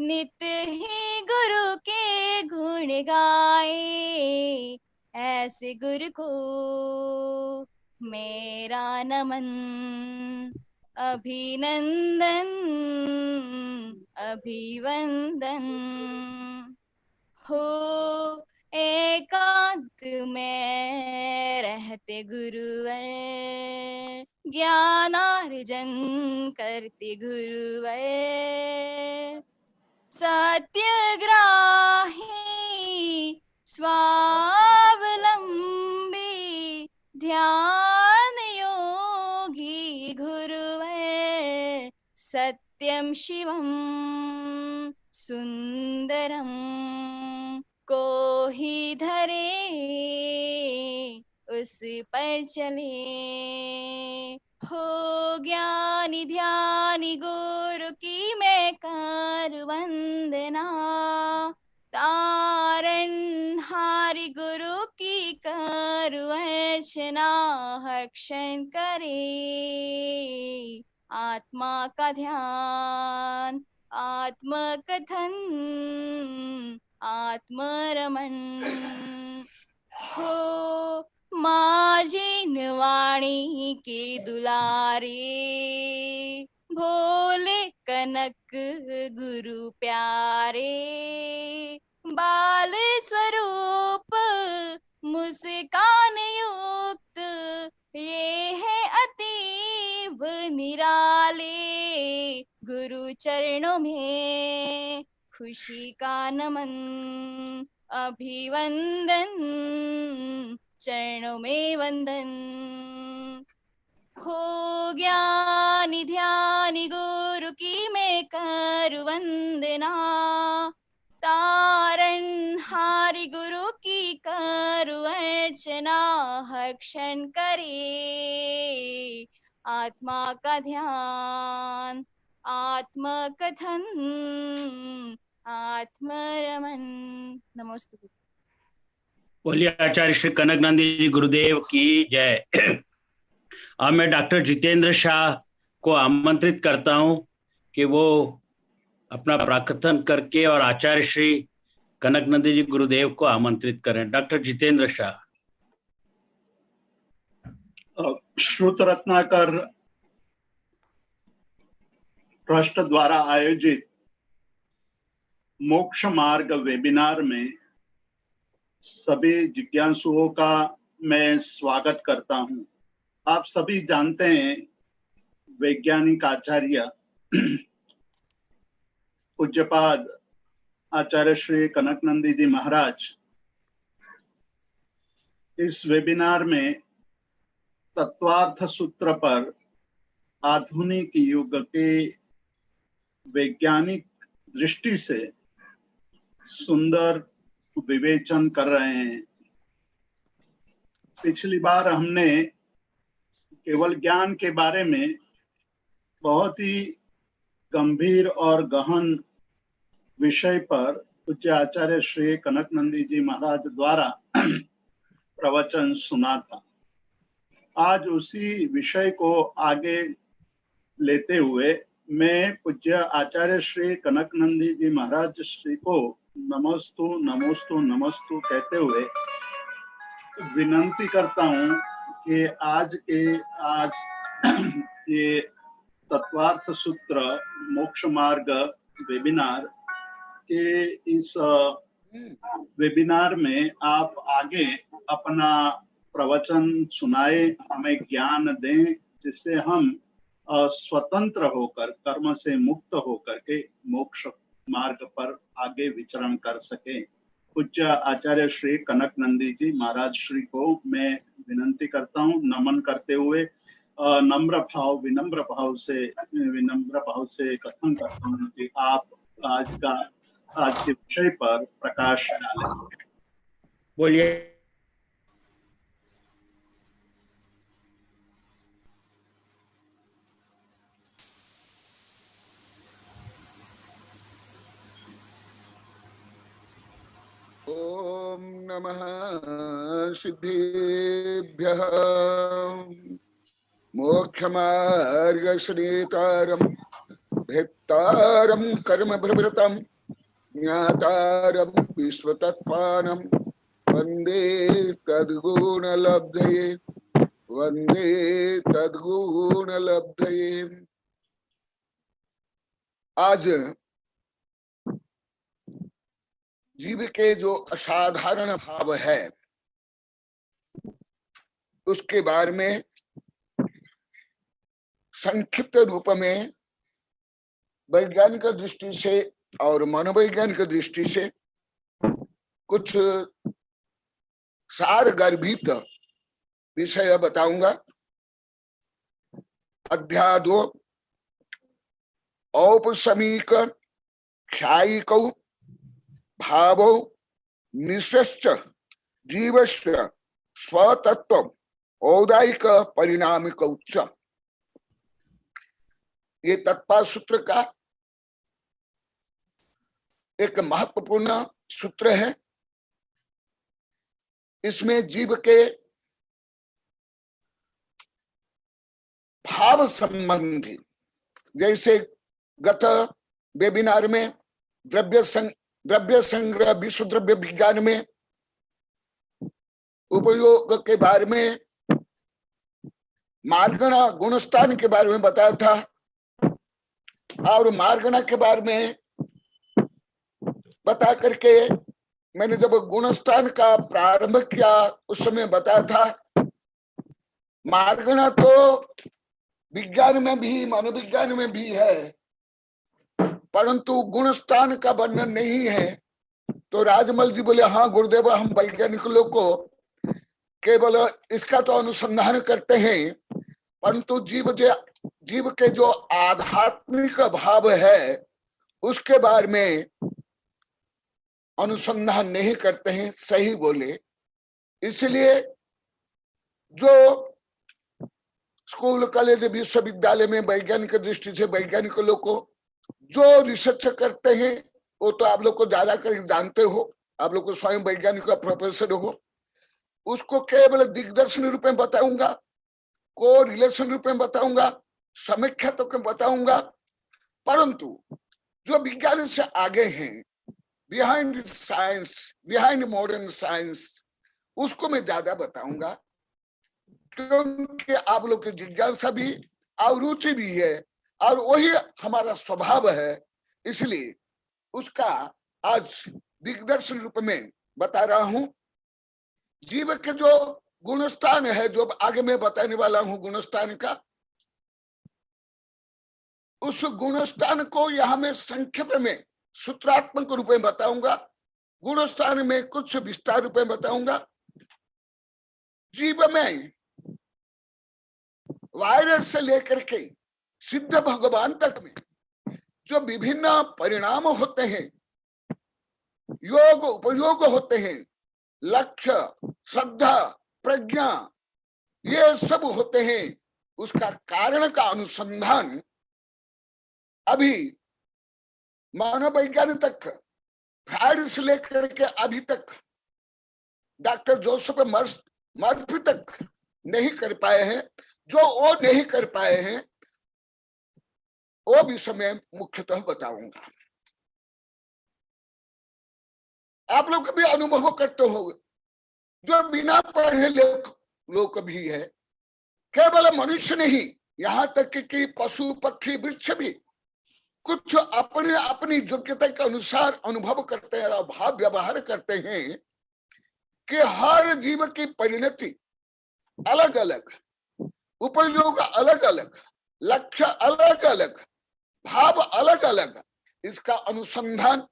नित ही गुरु के गुण गाए, ऐसे गुरु को मेरा नमन। अभिनंदन अभिवंदन हो, एकांत में रहते गुरुवर, ज्ञानार्जन करते गुरुवर। सत्यग्राही स्वावलंबी ध्यान योगी गुरुवर, सत्यम शिवम सुंदरम को ही धरे उस पर चले। हो ज्ञानी ध्यानी गुरु की मैं कर वंदना, तारण हारि गुरु की कर अर्चना। हर क्षण करे आत्मा का ध्यान, आत्मकथन आत्मरमन हो। माझी वाणी के दुलारे, भोले कनक गुरु प्यारे। बाल स्वरूप मुस्कान युक्त, ये है अतीब निराले। गुरु चरणों में खुशी का नमन, अभिवंदन चरणों में वंदन हो। ज्ञानी ध्यानी गुरु की मैं कर वंदना, तारण हारि गुरु की कर अर्चना। हर क्षण करे आत्मा का ध्यान, आत्मकथन आत्मरमन। नमस्ते। बोलिए आचार्य श्री कनकनंदी जी गुरुदेव की जय। अब मैं डॉक्टर जितेंद्र शाह को आमंत्रित करता हूं कि वो अपना प्राकथन करके और आचार्य श्री कनकनंदी जी गुरुदेव को आमंत्रित करें। डॉक्टर जितेंद्र शाह। श्रुत रत्नाकर ट्रस्ट द्वारा आयोजित मोक्ष मार्ग वेबिनार में सभी जिज्ञासुओं का मैं स्वागत करता हूं। आप सभी जानते हैं वैज्ञानिक आचार्य पूज्यपाद आचार्य श्री कनकनंदी जी महाराज इस वेबिनार में तत्वार्थ सूत्र पर आधुनिक युग के वैज्ञानिक दृष्टि से सुंदर विवेचन कर रहे हैं। पिछली बार हमने केवल ज्ञान के बारे में बहुत ही गंभीर और गहन विषय पर पूज्य आचार्य श्री कनकनंदी जी महाराज द्वारा प्रवचन सुना था। आज उसी विषय को आगे लेते हुए मैं पूज्य आचार्य श्री कनकनंदी जी महाराज श्री को नमस्तु नमस्तु नमस्तु कहते हुए विनंती करता हूं कि आज ये तत्वार्थ सूत्र मोक्ष मार्ग वेबिनार के इस वेबिनार में आप आगे अपना प्रवचन सुनाए, हमें ज्ञान दें, जिससे हम स्वतंत्र होकर कर्म से मुक्त होकर के मोक्ष मार्ग पर आगे विचरण कर सके। पूज्य आचार्य श्री कनकनंदी जी महाराज श्री को मैं विनंती करता हूँ, नमन करते हुए विनम्र भाव से कथन करता हूँ कि आप आज के विषय पर प्रकाश डालें। बोलिए। ओम नमः सिद्धेभ्यः मोक्षमार्ग श्रीतारं भेत्तारं कर्म भ्रभृतं ज्ञातारं विश्वतत्त्वानं वन्दे तद्गुणलब्धये वन्दे तद्गुणलब्धये। आज जीव के जो असाधारण भाव है उसके बारे में संक्षिप्त रूप में वैज्ञानिक दृष्टि से और मनोवैज्ञानिक दृष्टि से कुछ सार गर्भित विषय बताऊंगा। अध्याय 2 औपसमीक क्षायिकौ भावौ निश्चय जीवस्य स्वतत्व औदायिक परिणामिक उच्च। ये तत्पर सूत्र का एक महत्वपूर्ण सूत्र है। इसमें जीव के भाव संबंधी, जैसे गत वेबिनार में द्रव्य संग्रह विश्व द्रव्य विज्ञान में उपयोग के बारे में, मार्गणा गुणस्थान के बारे में बताया था, और मार्गणा के बारे में बता करके मैंने जब गुणस्थान का प्रारंभ किया उस समय बताया था मार्गणा तो विज्ञान में भी मनोविज्ञान में भी है, परंतु गुणस्थान का वर्णन नहीं है। तो राजमल जी बोले, हाँ गुरुदेव, हम वैज्ञानिक लोग को केवल इसका तो अनुसंधान करते हैं, परंतु जीव के जो आध्यात्मिक भाव है उसके बारे में अनुसंधान नहीं करते हैं। सही बोले। इसलिए जो स्कूल कॉलेज विश्वविद्यालय में वैज्ञानिक दृष्टि से वैज्ञानिक लोग को जो रिसर्च करते हैं वो तो आप लोग को ज्यादा कर जानते हो, आप लोग को स्वयं वैज्ञानिक का प्रोफेसर हो, उसको केवल दिग्दर्शन रूप में बताऊंगा, को रिलेशन रूप में बताऊंगा, समीक्षा तो बताऊंगा, परंतु जो विज्ञान से आगे हैं, behind science, behind modern science, उसको मैं ज्यादा बताऊंगा, क्योंकि आप लोग की जिज्ञासा भी और रुचि भी है और वही हमारा स्वभाव है। इसलिए उसका आज दिग्दर्शन रूप में बता रहा हूं। जीव के जो गुणस्थान है, जो आगे मैं बताने वाला हूं गुणस्थान का, उस गुणस्थान को यहां मैं संक्षेप में सूत्रात्मक रूप में बताऊंगा, गुणस्थान में कुछ विस्तार रूप में बताऊंगा। जीव में वायरस से लेकर के सिद्ध भगवान तक में जो विभिन्न परिणाम होते हैं, योग उपयोग होते हैं, लक्ष्य, श्रद्धा, प्रज्ञा, ये सब होते हैं, उसका कारण का अनुसंधान अभी मानवविज्ञान तक, फ्रायड से लेकर के अभी तक डॉक्टर जोसेफ मर्फी तक नहीं कर पाए हैं। जो वो नहीं कर पाए हैं वो विषय में मुख्यतः बताऊंगा। आप लोग भी अनुभव करते हो, जो बिना पढ़े लोग भी है, केवल मनुष्य नहीं, यहाँ तक कि पशु पक्षी वृक्ष भी कुछ अपने अपनी योग्यता के अनुसार अनुभव करते हैं और भाव व्यवहार करते हैं कि हर जीव की परिणति अलग अलग, उपयोग अलग अलग, लक्ष्य अलग अलग, भाव अलग अलग। इसका अनुसंधान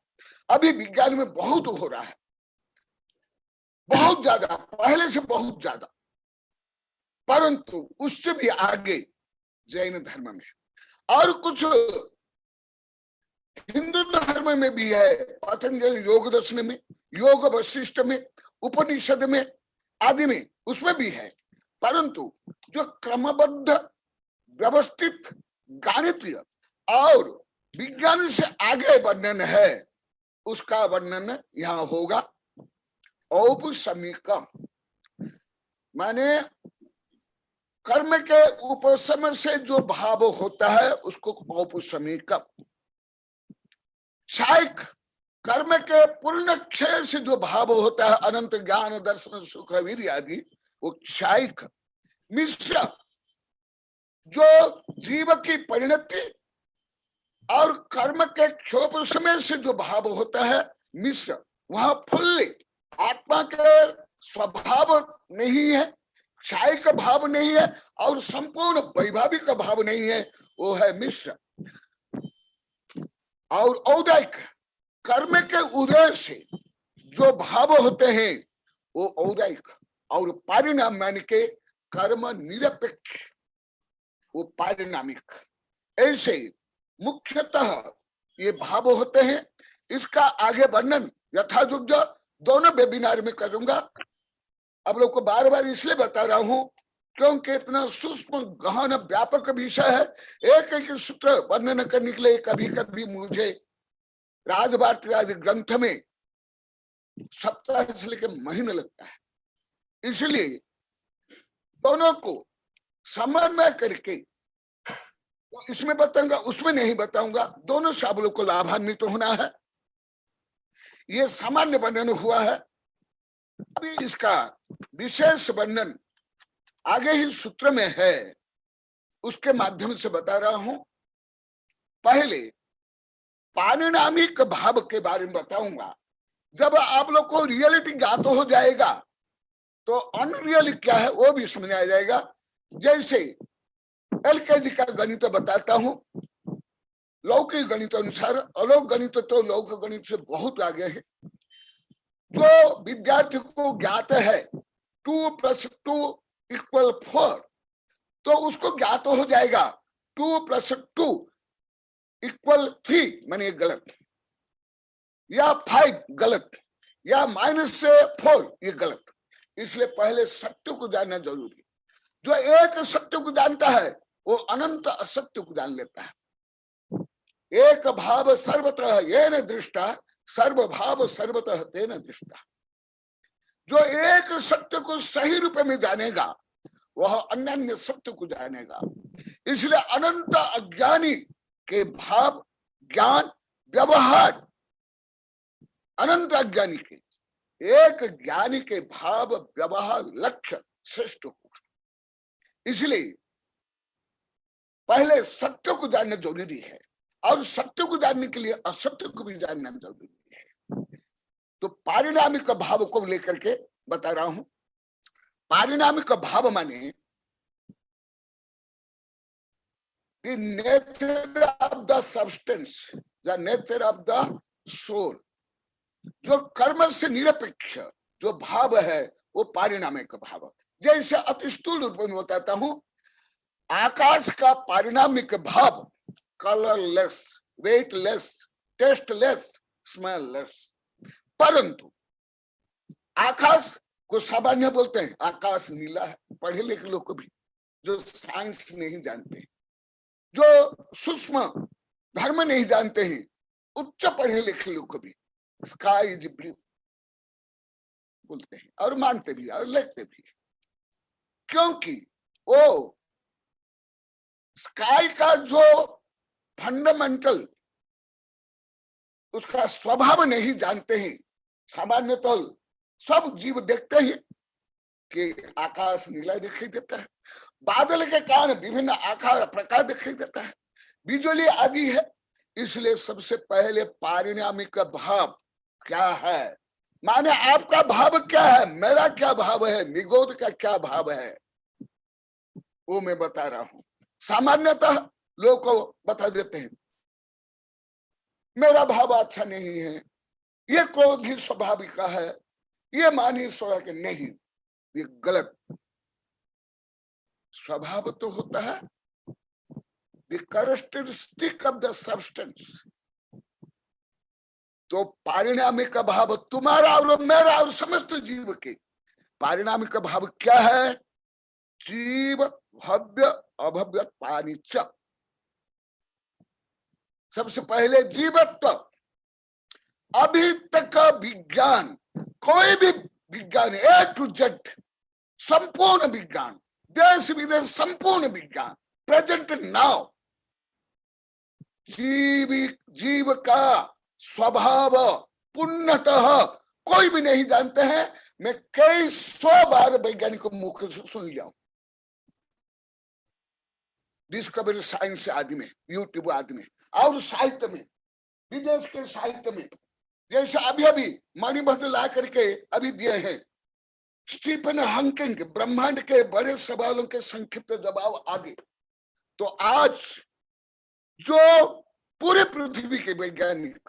अभी विज्ञान में बहुत हो रहा है, बहुत ज्यादा, पहले से बहुत ज्यादा, परंतु उससे भी आगे जैन धर्म में और कुछ हिंदू धर्म में भी है, पतंजलि योग दर्शन में, योग वशिष्ठ में, उपनिषद में आदि में, उसमें भी है। परंतु जो क्रमबद्ध व्यवस्थित गणितीय और विज्ञान से आगे वर्णन है, उसका वर्णन यहाँ होगा। औपसमीकम माने कर्म के उपशम से जो भाव होता है उसको औपसमीकम। क्षायिक कर्म के पूर्ण क्षय से जो भाव होता है, अनंत ज्ञान दर्शन सुख वीर्य आदि, वो क्षयिक। मिश्र जो जीव की परिणति और कर्म के क्षोभ समय से जो भाव होता है मिश्र, वहां फुल्ली आत्मा के स्वभाव नहीं है, क्षय का भाव नहीं है और संपूर्ण वैभाविक का भाव नहीं है, वो है मिश्र। और औदैक कर्म के उदय से जो भाव होते हैं वो औदैक, और परिणाम मान के कर्म निरपेक्ष, वो पारिणामिक। ऐसे मुख्यतः ये भाव होते हैं। इसका आगे वर्णन यथायोग्य दोनों वेबिनार में करूंगा। अब लोग को बार बार इसलिए बता रहा हूं क्योंकि इतना सूक्ष्म गहन व्यापक विषय है, एक एक सूत्र वर्णन करने के लिए कभी कभी मुझे राजभारती आदि ग्रंथ में सप्ताह से लेकर महीने लगता है। इसलिए दोनों को समन्वय करके तो इसमें बताऊंगा, उसमें नहीं बताऊंगा, दोनों से आप लोग को लाभान्वित तो होना है। ये सामान्य वर्णन हुआ है, अभी इसका विशेष वर्णन आगे ही सूत्र में है, उसके माध्यम से बता रहा हूं। पहले पारिणामिक भाव के बारे में बताऊंगा। जब आप लोग को रियलिटी ज्ञात हो जाएगा तो अनरियल क्या है वो भी समझ आ जाएगा। जैसे एलकेजी का गणित बताता हूं, लौकिक गणित अनुसार, अलौकिक गणित तो लौकिक गणित से बहुत आगे है। जो विद्यार्थी को ज्ञात है 2 + 2 = 4, तो उसको ज्ञात हो जाएगा 2 + 2 = 3, माने गलत, या 5 गलत, या -4 ये गलत। इसलिए पहले सत्य को जानना जरूरी। जो एक सत्य को जानता है वो अनंत असत्य को जान लेता है। एक भाव सर्वतः येन दृष्टा, सर्वभाव सर्वतः तेन दृष्टा। जो एक सत्य को सही रूप में जानेगा वह अन्य सत्य को जानेगा। इसलिए अनंत अज्ञानी के भाव ज्ञान व्यवहार, अनंत अज्ञानी के एक ज्ञानी के भाव व्यवहार लक्ष्य श्रेष्ठ हो। इसलिए पहले सत्य को जानना जरूरी है, और सत्य को जानने के लिए असत्य को भी जानना जरूरी है। तो पारिणामिक भाव को लेकर के बता रहा हूं। पारिणामिक भाव माने the nature of the substance, the nature of the soul। जो कर्म से निरपेक्ष जो भाव है वो पारिणामिक भाव। जैसे अति स्थूल रूप में बताता हूं, आकाश का पारिणामिक भाव कलरलेस, वेटलेस, टेस्टलेस, स्मेललेस। परंतु आकाश को सामान्य बोलते हैं, आकाश नीला है। पढ़े लिखे लोग को भी जो साइंस नहीं जानते, जो सूक्ष्म धर्म नहीं जानते हैं, उच्च पढ़े लिखे लोग को भी स्काई इज ब्लू बोलते हैं और मानते भी और लिखते भी, क्योंकि वो स्काई का जो फंडामेंटल उसका स्वभाव नहीं जानते हैं। सामान्यतः सब जीव देखते हैं कि आकाश नीला दिखाई देता है, बादल के कारण विभिन्न आकार प्रकार दिखाई देता है, बिजली आदि है। इसलिए सबसे पहले पारिणामिक भाव क्या है, माने आपका भाव क्या है, मेरा क्या भाव है, निगोद का क्या भाव है, वो मैं बता रहा हूं। सामान्यतः लोग को बता देते हैं मेरा भाव अच्छा नहीं है, ये क्रोध ही स्वाभाविक का है, ये मानी स्वभाव नहीं, ये गलत। स्वभाव तो होता है the characteristic of the substance. तो पारिणामिक भाव तुम्हारा और मेरा और समस्त जीव के पारिणामिक भाव क्या है? जीव भव्य अभव्य पानिच। सबसे पहले जीवत्व। अभी तक विज्ञान, कोई भी विज्ञान A to Z, संपूर्ण विज्ञान, देश विदेश संपूर्ण विज्ञान, प्रेजेंट नाउ जीव का स्वभाव पूर्णतः कोई भी नहीं जानते हैं। मैं कई 100 बार वैज्ञानिकों मुख से सुन लिया हूं, डिस्कवरी साइंस आदि में, यूट्यूब आदि में, और साहित्य में, विदेश के साहित्य में। जैसे अभी अभी मणिभद्र ला करके अभी दिए हैं स्टीफन हॉकिंग, ब्रह्मांड के बड़े सवालों के संक्षिप्त जवाब आदि। तो आज जो पूरे पृथ्वी के वैज्ञानिक,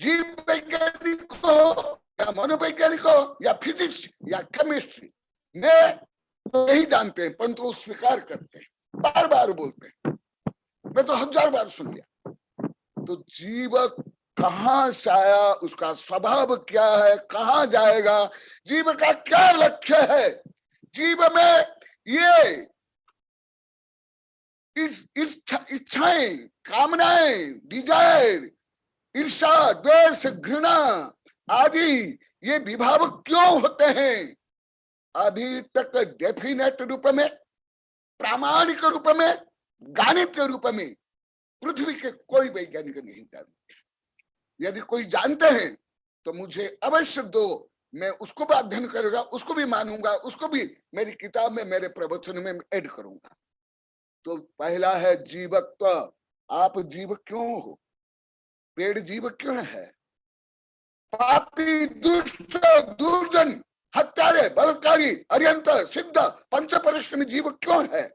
जीव वैज्ञानिक हो या मनोवैज्ञानिक हो या फिजिक्स या केमिस्ट्री में नहीं जानते हैं, परंतु वो स्वीकार करते हैं, बार बार बोलते हैं। मैं तो 1000 बार सुन लिया। तो जीव कहाँ से आया, उसका स्वभाव क्या है, कहाँ जाएगा, जीव का क्या लक्ष्य है, जीव में ये इच्छाएं, कामनाएं, डिजायर, ईर्षा, द्वेष, घृणा आदि ये विभाव क्यों होते हैं, अभी तक डेफिनेट रूप में, प्रामाणिक रूप में, गणित के रूप में पृथ्वी के कोई वैज्ञानिक नहीं जानते। यदि कोई जानते हैं तो मुझे अवश्य दो, मैं उसको भी अध्ययन करूंगा, उसको भी मानूंगा, उसको भी मेरी किताब में, मेरे प्रवचन में ऐड करूंगा। तो पहला है जीवत्व। आप जीव क्यों हो? पेड़ जीव क्यों है? पापी, दुष्ट, दुर्जन, हत्यारे, बलात्कारी, अरियंत, सिद्ध, पंचपरिश्रमी जीव क्यों है?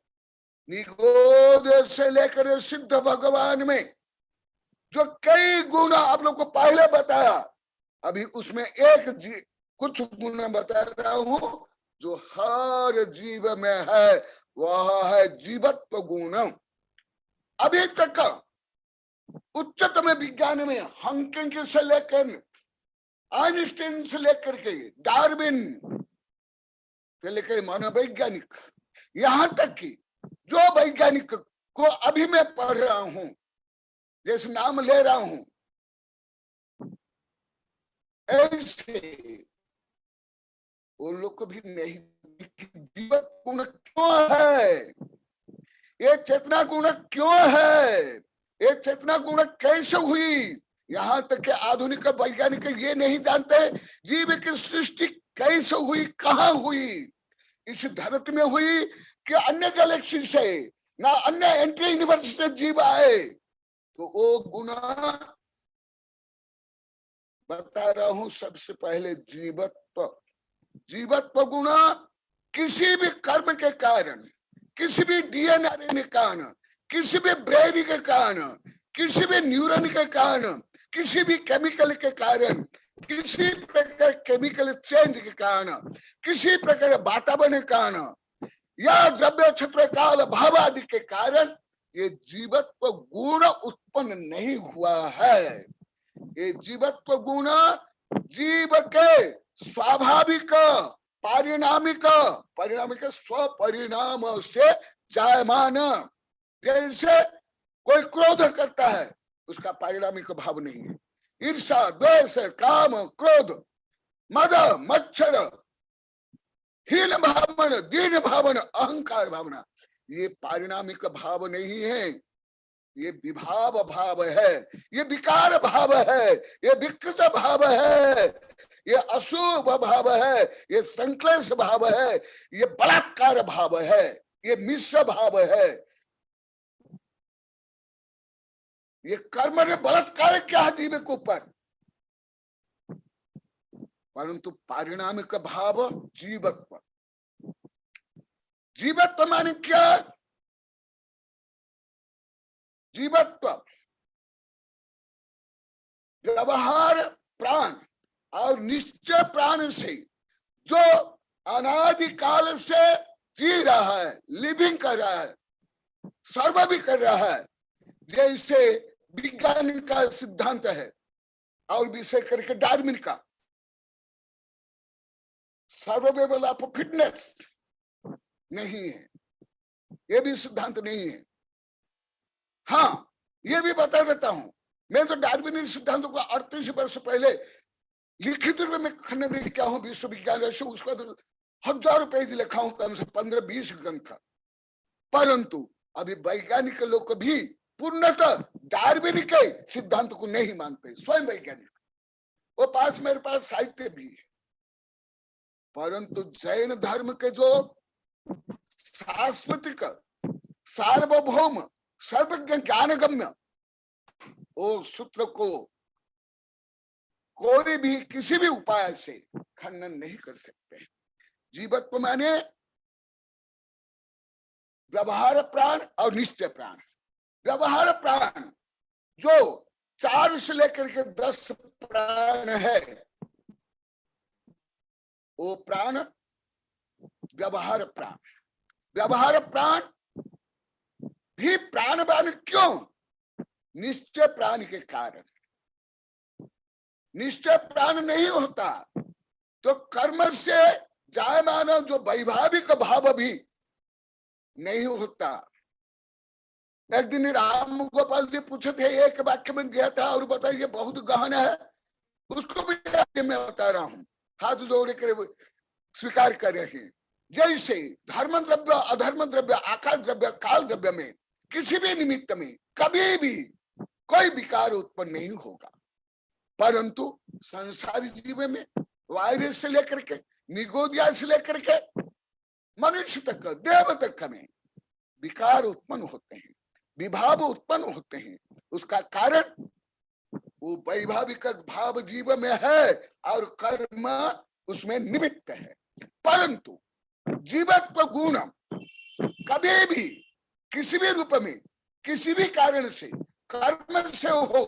निगोद से लेकर सिद्ध भगवान में जो कई गुण आप लोग को पहले बताया, अभी उसमें कुछ गुण बता रहा हूं जो हर जीव में है, वह है जीवत्व गुण। अभी तक उच्चतम विज्ञान में हॉकिंग से लेकर, आइंस्टाइन से लेकर के, डार्विन से लेकर मनोवैज्ञानिक, यहां तक कि जो वैज्ञानिक को अभी मैं पढ़ रहा हूं, जैसे नाम ले रहा हूं, ऐसे वो लोग को भी नहीं जीवत गुण क्यों है, ये चेतना गुण क्यों है, ये चेतना गुण कैसे हुई। यहाँ तक कि आधुनिक वैज्ञानिक ये नहीं जानते जीव की सृष्टि कैसे हुई, कहाँ हुई, इस धरती में हुई कि अन्य गैलेक्सी से, ना अन्य एंट्री यूनिवर्स से जीव आए। तो वो गुण बता रहा हूं। सबसे पहले जीवत्व। जीवत्व गुण किसी भी कर्म के कारण, किसी भी डीएनए के कारण, किसी भी ब्रेन के कारण, किसी भी न्यूरॉन के कारण, किसी भी केमिकल के कारण, किसी प्रकार केमिकल चेंज के कारण, किसी प्रकार वातावरण के कारण या द्रव्य क्षेत्र काल भाव आदि के कारण ये जीवत्व गुण उत्पन्न नहीं हुआ है। ये जीवत्व गुण जीव के स्वाभाविक, परिणामिक स्वपरिणाम से जायमान। जैसे कोई क्रोध करता है, उसका पारिणामिक भाव नहीं है। ईर्षा, द्वेष, काम, क्रोध, मद, मच्छर, हीन भावना, दीन भावना, अहंकार भावना, ये पारिणामिक भाव नहीं है, ये विभाव भाव है, ये विकार भाव है, ये विकृत भाव है, ये अशुभ भाव है, ये संक्लेश भाव है, ये बलात्कार भाव है, ये मिश्र भाव है। ये कर्म में बलात्कार क्या है जीव के ऊपर, परंतु पारिणामिक भाव जीवत्व। जीवत्व माने क्या? जीवत्व व्यवहार प्राण और निश्चय प्राण से जो अनादिकाल से जी रहा है, लिविंग कर रहा है, सर्व भी कर रहा है। जैसे विज्ञान का सिद्धांत है और विषय करके डार्विन का सर्वाइवल ऑफ फिटनेस नहीं है, ये भी सिद्धांत नहीं है। हाँ, ये भी बता देता हूं, मैं तो डार्विन सिद्धांत को 38 वर्ष पहले लिखित रूप में खंडन किया हूं विश्वविद्यालय से। उसका तो 1000 पेज लिखा हूं, कम से 15-20 ग्रंथ। परंतु अभी वैज्ञानिक लोग भी पूर्णतः डार्विन के सिद्धांत को नहीं मानते, स्वयं वैज्ञानिक। वो पास मेरे पास साहित्य भी है, परंतु जैन धर्म के जो शाश्वतिक सार्वभौम सर्वज्ञ ज्ञानगम्य वो सूत्र को कोई भी किसी भी उपाय से खंडन नहीं कर सकते। जीवत्व माने व्यवहार प्राण और निश्चय प्राण। व्यवहार प्राण जो 4 से लेकर के 10 प्राण है, वो प्राण व्यवहार प्राण। व्यवहार प्राण भी प्राणवान क्यों? निश्चय प्राण के कारण। निश्चय प्राण नहीं होता तो कर्म से जायमान जो वैभाविक भाव भी नहीं होता। एक दिन राम गोपाल जी पूछे थे, एक वाक्य में दिया था और बताइए बहुत गहन है, उसको भी मैं बता रहा हूं, हाथ जोड़ कर स्वीकार कर रहे हैं। जैसे धर्म द्रव्य अधर्म द्रव्य आकाश द्रव्य काल द्रव्य में किसी भी निमित्त में कभी भी कोई विकार उत्पन्न नहीं होगा, परंतु संसारी जीवन में वायरस से लेकर के निगोदिया से लेकर के मनुष्य तक देव तक में विकार उत्पन्न होते हैं, विभाव उत्पन्न होते हैं। उसका कारण वो वैभाविक भाव जीव में है और कर्म उसमें निमित्त है। परंतु जीवत्व गुण कभी भी किसी भी रूप में किसी भी कारण से कर्म से हो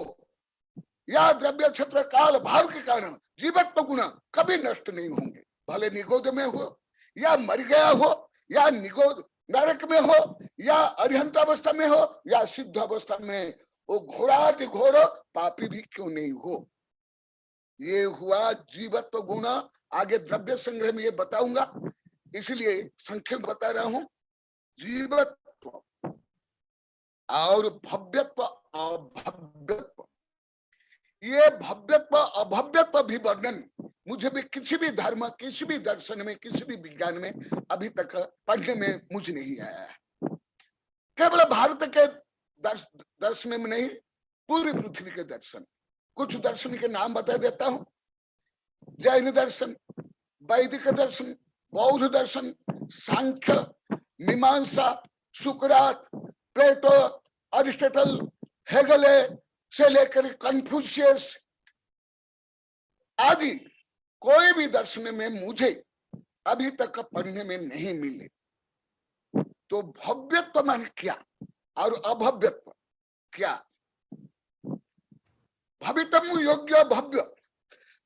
या द्रव्य क्षेत्र काल भाव के कारण जीवत्व गुण कभी नष्ट नहीं होंगे। भले निगोद में हो या मर गया हो या निगोद नरक में हो या अरिहंत अवस्था में हो या सिद्ध अवस्था में, वो घोराति घोर पापी भी क्यों नहीं हो। ये हुआ जीवत्व गुण। आगे द्रव्य संग्रह में ये बताऊंगा, इसलिए संक्षेप बता रहा हूं। जीवत्व और भव्यत्व अभव्यत्व, ये भव्यत्व अभव्यत्व भी वर्णन मुझे भी किसी भी धर्म किसी भी दर्शन में किसी भी विज्ञान में अभी तक पढ़ने में मुझे नहीं आया है। केवल भारत के दर्शन में नहीं, पूरी पृथ्वी के दर्शन। कुछ दर्शन के नाम बता देता हूं। जैन दर्शन, वैदिक दर्शन, बौद्ध दर्शन, सांख्य, मीमांसा, सुकरात, प्लेटो, अरिस्टोटल, हेगले से लेकर कन्फ्यूशियस आदि कोई भी दर्शन में मुझे अभी तक पढ़ने में नहीं मिले। तो भव्यत्व मान क्या और अभव्यत्व क्या? भवितम योग्य भव्य,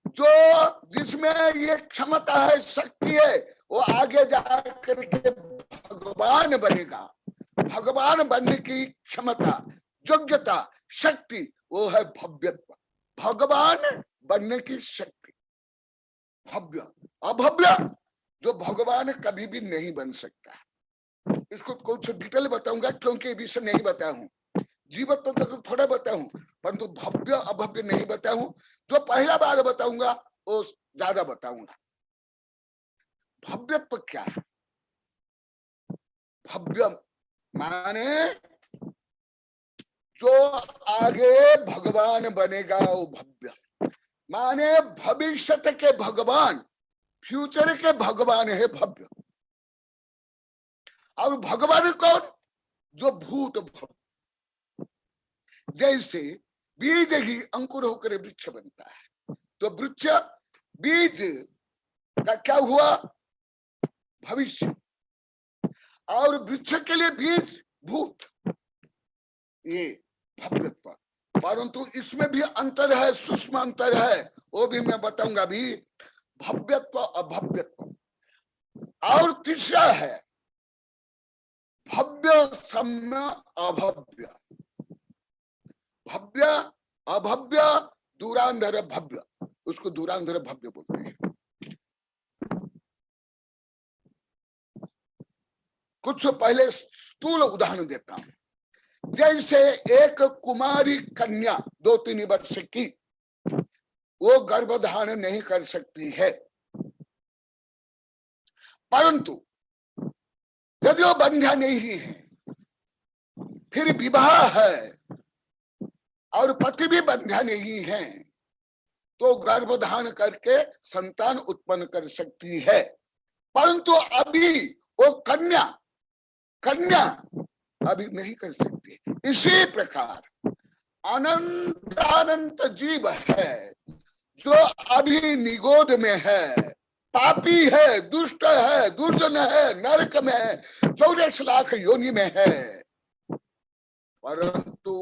जो जिसमें ये क्षमता है, शक्ति है, वो आगे जाकर के भगवान बनेगा। भगवान बनने की क्षमता, योग्यता, शक्ति, वो है भव्यत्व। भगवान बनने की शक्ति भव्य। अभव्य जो भगवान कभी भी नहीं बन सकता। इसको कुछ डिटेल बताऊंगा क्योंकि विषय नहीं बताया हूं। जीवत्व तक तो थोड़ा बताऊं, परंतु भव्य अभव्य नहीं बताऊं। जो पहला बार बताऊंगा वो ज्यादा बताऊंगा। भव्यत्व क्या है? भव्य माने जो आगे भगवान बनेगा वो भव्य। माने भविष्य के भगवान, फ्यूचर के भगवान है भव्य। और भगवान कौन? जो भूत भव्य। जैसे बीज ही अंकुर होकर वृक्ष बनता है, तो वृक्ष बीज का क्या हुआ? भविष्य। और वृक्ष के लिए बीज भूत, ये भव्यत्व। परंतु इसमें भी अंतर है, सूक्ष्म अंतर है, वो भी मैं बताऊंगा भी। भव्यत्व अभव्यत्व। और तीसरा है भव्य सम्य अभव्य। भव्य अभव्य दूरांधर भव्य, उसको दूरांधर भव्य बोलते हैं। कुछ पहले स्थूल उदाहरण देता हूं। जैसे एक कुमारी कन्या 2-3 वर्ष की, वो गर्भधारण नहीं कर सकती है, परंतु यदि वो बंध्या नहीं है, फिर विवाह है और पति भी बंध्या नहीं है, तो गर्भधान करके संतान उत्पन्न कर सकती है। परंतु अभी वो कन्या अभी नहीं कर सकती। इसी प्रकार अनंत अनंत जीव है जो अभी निगोद में है, पापी है, दुष्ट है, दुर्जन है, नरक में है, 84 लाख योनि में है, परंतु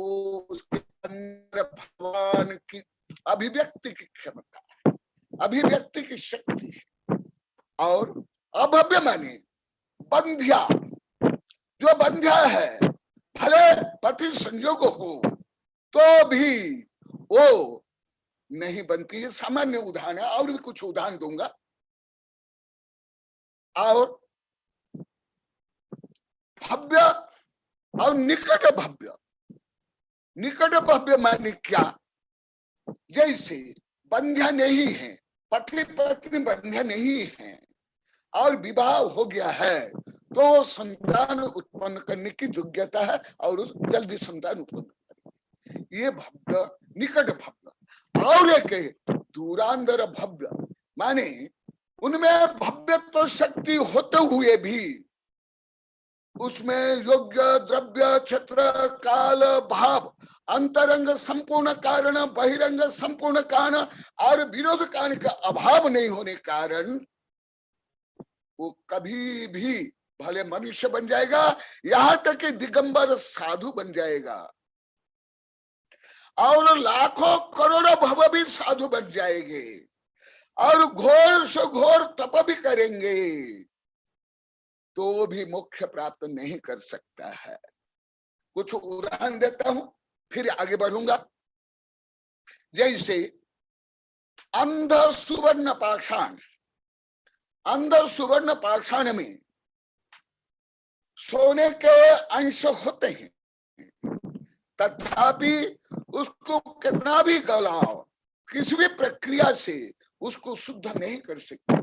उसके अंदर भगवान की अभिव्यक्ति की क्षमता है, अभिव्यक्ति की शक्ति है। और अभव्य माने बंध्या, जो बंध्या है भले पति संयोग हो तो भी वो नहीं बनती। ये सामान्य उदाहरण है, और भी कुछ उदाहरण दूंगा। और भव्य और निकट भव्य, निकट भव्य माने क्या? जैसे बंध्या नहीं है, पति पत्नी बंध्या नहीं है और विवाह हो गया है तो संतान उत्पन्न करने की योग्यता है और जल्दी संतान उत्पन्न करेगी। ये भव्य, निकट भव्य। और एक दूरांतर भव्य माने उनमें भव्यत्व शक्ति होते हुए भी उसमें योग्य द्रव्य क्षेत्र काल भाव अंतरंग संपूर्ण कारण बहिरंग संपूर्ण कारण और विरोध कारण का अभाव नहीं होने कारण वो कभी भी भले मनुष्य बन जाएगा, यहां तक कि दिगंबर साधु बन जाएगा और लाखों करोड़ों भव भी साधु बन जाएंगे और घोर से घोर तप भी करेंगे तो भी मोक्ष प्राप्त नहीं कर सकता है। कुछ उदाहरण देता हूं फिर आगे बढ़ूंगा। जैसे अंध सुवर्ण पाषाण, अंध सुवर्ण पाषाण में सोने के अंश होते हैं, तथापि उसको कितना भी गलाओ किसी भी प्रक्रिया से उसको शुद्ध नहीं कर सकते।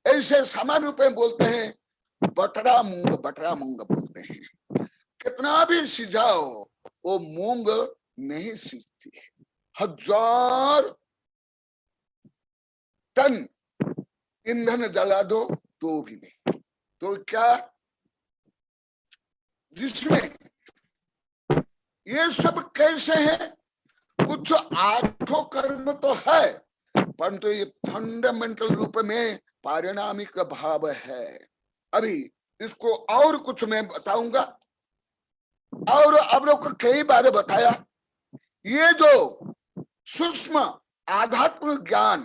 ऐसे सामान्य रूप में बोलते हैं बटरा मूंग बोलते हैं। कितना भी सिझाओ वो मूंग नहीं सीखती है। 1000 टन ईंधन जला दो तो भी नहीं। तो क्या जिसमें ये सब कैसे है? कुछ 8 कर्म तो है परंतु ये फंडामेंटल रूप में पारिणामिक भाव है। अभी इसको और कुछ मैं बताऊंगा और आप लोग को कई बार बताया। ये जो सूक्ष्म आध्यात्मिक ज्ञान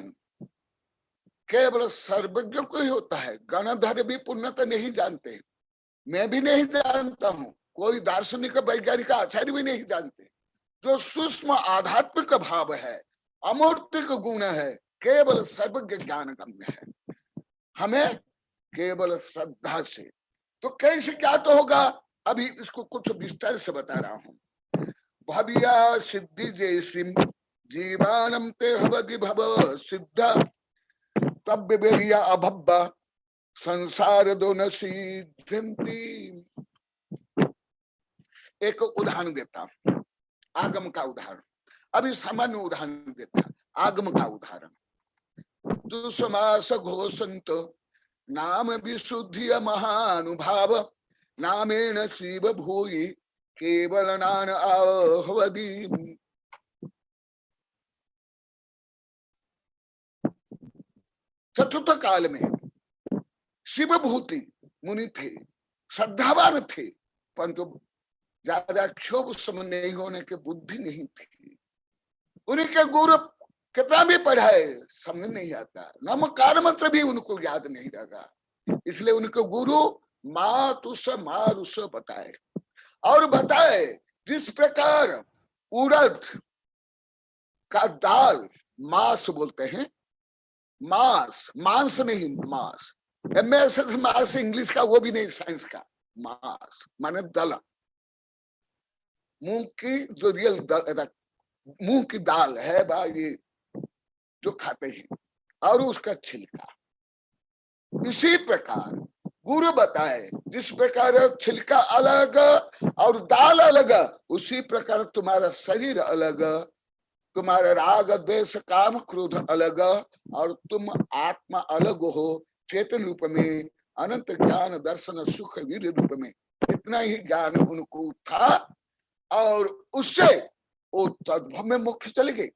केवल सर्वज्ञ को ही होता है। गणधर भी पूर्णतः नहीं जानते, मैं भी नहीं जानता हूं, कोई दार्शनिक वैज्ञानिक आचार्य भी नहीं जानते। जो सूक्ष्म आध्यात्मिक भाव है, अमूर्तिक गुण है, केवल सर्वज्ञ ज्ञान गम्य है। हमें केवल श्रद्धा से तो कैसे क्या तो होगा? अभी इसको कुछ विस्तार से बता रहा हूं। भविया सिद्धि जैसी जीवानम ते हवदि भव सिद्ध तब बेरिया अभब्बा संसार दो न सिद्धंती। एक उदाहरण देता हूं, आगम का उदाहरण। अभी सामान्य उदाहरण देता, आगम का उदाहरण। दुसमास घोषंत नाम विशुद्धि महानुभाव नामेन शिव भूयि केवल नान आहवदी। चतुर्थ काल में शिव भूति मुनि थे, श्रद्धावान थे, परंतु ज्यादा क्षोभ समय नहीं होने के बुद्धि नहीं थी। उनके गुरु कितना भी पढ़ाए समझ नहीं आता, नमकार मंत्र भी उनको याद नहीं लगा। इसलिए उनको गुरु मातुस मारुस बताए और बताए जिस प्रकार उड़द का दाल मांस बोलते हैं, मांस नहीं मांस, MS मांस इंग्लिश का वो भी नहीं साइंस का, मांस माने दला, मूंग की जो रियल मूंग की दाल है बा ये जो खाते हैं और उसका छिलका। इसी प्रकार गुरु बताए जिस प्रकार छिलका अलग और दाल अलग, उसी प्रकार तुम्हारा शरीर अलग, तुम्हारा राग द्वेष काम क्रोध अलग और तुम आत्मा अलग हो, चेतन रूप में, अनंत ज्ञान दर्शन सुख वीर रूप में। इतना ही ज्ञान उनको था और उससे वो तद्भव में मोक्ष चले गए।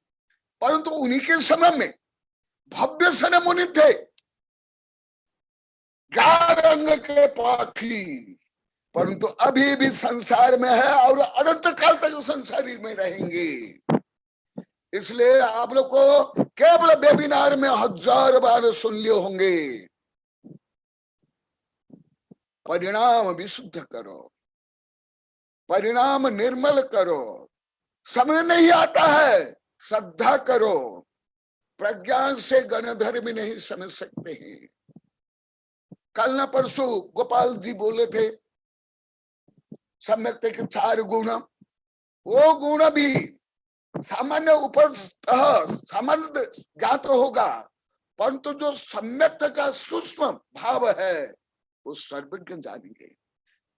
परंतु उन्हीं के समय में भव्य सन मुनि थे, ज्ञान अंग के पाठी, परंतु अभी भी संसार में है और अनंत काल तक संसारी में रहेंगे। इसलिए आप लोग को केवल वेबिनार में 1000 बार सुन लिए होंगे। परिणाम विशुद्ध करो, परिणाम निर्मल करो। समझ नहीं आता है, श्रद्धा करो। प्रज्ञान से गणधर्म नहीं समझ सकते हैं। कल न परसों गोपाल जी बोले थे सम्यक के 4 गुण, वो गुण भी सामान्य ऊपर सामान्य ज्ञात होगा, परंतु जो सम्यक का सूक्ष्म भाव है वो सर्वज्ञ जानेंगे।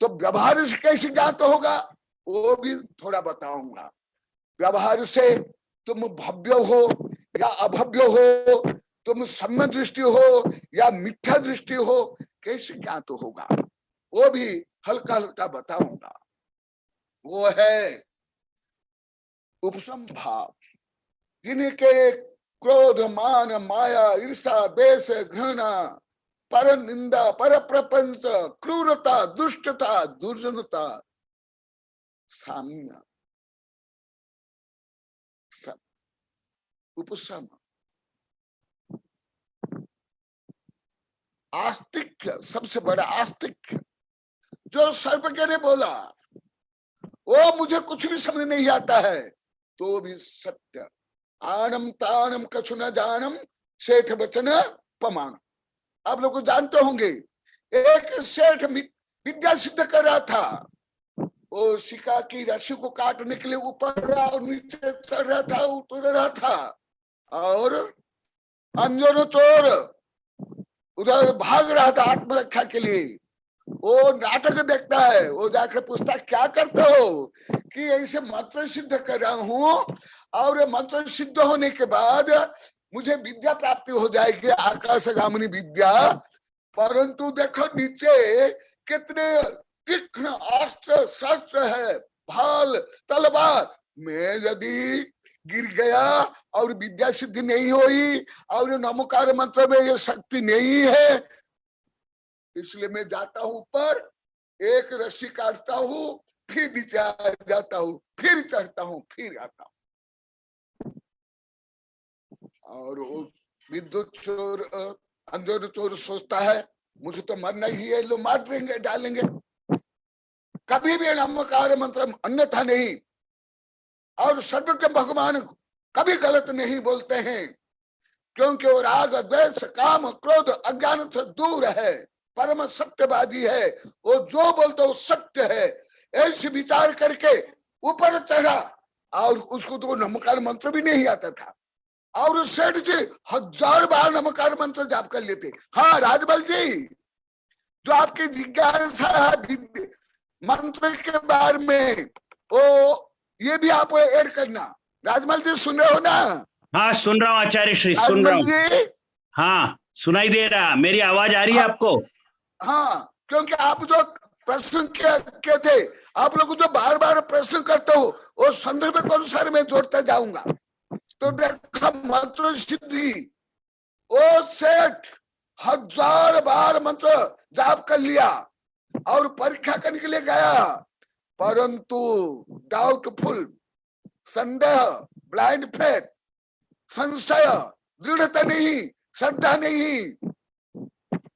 तो व्यवहार से कैसे ज्ञात होगा वो भी थोड़ा बताऊंगा। व्यवहार से तुम भव्य हो या अभव्य हो, तुम सम्य दृष्टि हो या मिथ्या दृष्टि हो, कैसे ज्ञात होगा वो भी हल्का हल्का बताऊंगा। वो है उपशम भाव, जिनके क्रोध मान माया ईर्षा द्वेष घृणा पर निंदा पर प्रपंच क्रूरता दुष्टता दुर्जनता साम्य सब उपशम। आस्तिक्य सबसे बड़ा आस्तिक्य, जो सर्वज्ञ ने बोला वो मुझे कुछ भी समझ नहीं आता है तो भी सत्य। आनम तानम कछु न जानम सेठ वचन पमान। आप लोग जानते होंगे एक सेठ विद्या सिद्ध कर रहा था, वो शिका की रस्सी को काटने के लिए ऊपर और नीचे चढ़ रहा था, उतर रहा था, और अंजन चोर उधर भाग रहा था आत्मरक्षा के लिए। वो नाटक देखता है, वो जाकर पूछता क्या करते हो, कि ऐसे मंत्र सिद्ध कर रहा हूं और मंत्र सिद्ध होने के बाद मुझे विद्या प्राप्ति हो जाएगी, आकाशगामिनी विद्या। परंतु देखो नीचे कितने तीक्ष्ण अस्त्र शस्त्र है, भाल तलवार, मैं यदि गिर गया और विद्या सिद्धि नहीं हुई और नमोकार मंत्र में ये शक्ति नहीं है, इसलिए मैं जाता हूं ऊपर, एक रस्सी काटता हूं, फिर नीचे आ जाता हूं, फिर चढ़ता हूं, फिर आता हूं। और वो विद्युत चोर अंधेर चोर सोचता है मुझे तो मरना ही है, लो मार देंगे डालेंगे, कभी भी नमोकार मंत्र अन्यथा नहीं। और सर्वज्ञ भगवान कभी गलत नहीं बोलते हैं, क्योंकि वो राग द्वेष काम क्रोध अज्ञान से दूर है, परम सत्यवादी है, वो जो बोलते वो सत्य है। ऐसे विचार करके ऊपर चढ़ा और उसको तो नमोकार मंत्र भी नहीं आता था, और सेठ जी 1000 बार नमोकार मंत्र जाप कर लेते। हाँ राजबल जी, जो आपकी जिज्ञासा है मंत्र के बारे में, वो ये भी आप ऐड करना। राजमल जी सुन रहे हो ना? हाँ सुन रहा हूँ आचार्य श्री, सुन रहा हूँ। हाँ सुनाई दे रहा, मेरी आवाज आ रही है आपको? हाँ, क्योंकि आप जो प्रश्न के थे, आप लोग जो बार बार प्रश्न करते हो वो संदर्भ के अनुसार मैं जोड़ता जाऊंगा। तो देखो मंत्र सिद्धि, वो सेठ 1000 बार मंत्र जाप कर लिया और परीक्षा करने के लिए गया, परंतु डाउटफुल, संदेह, ब्लाइंड फेथ, संशय, दृढ़ता नहीं, श्रद्धा नहीं,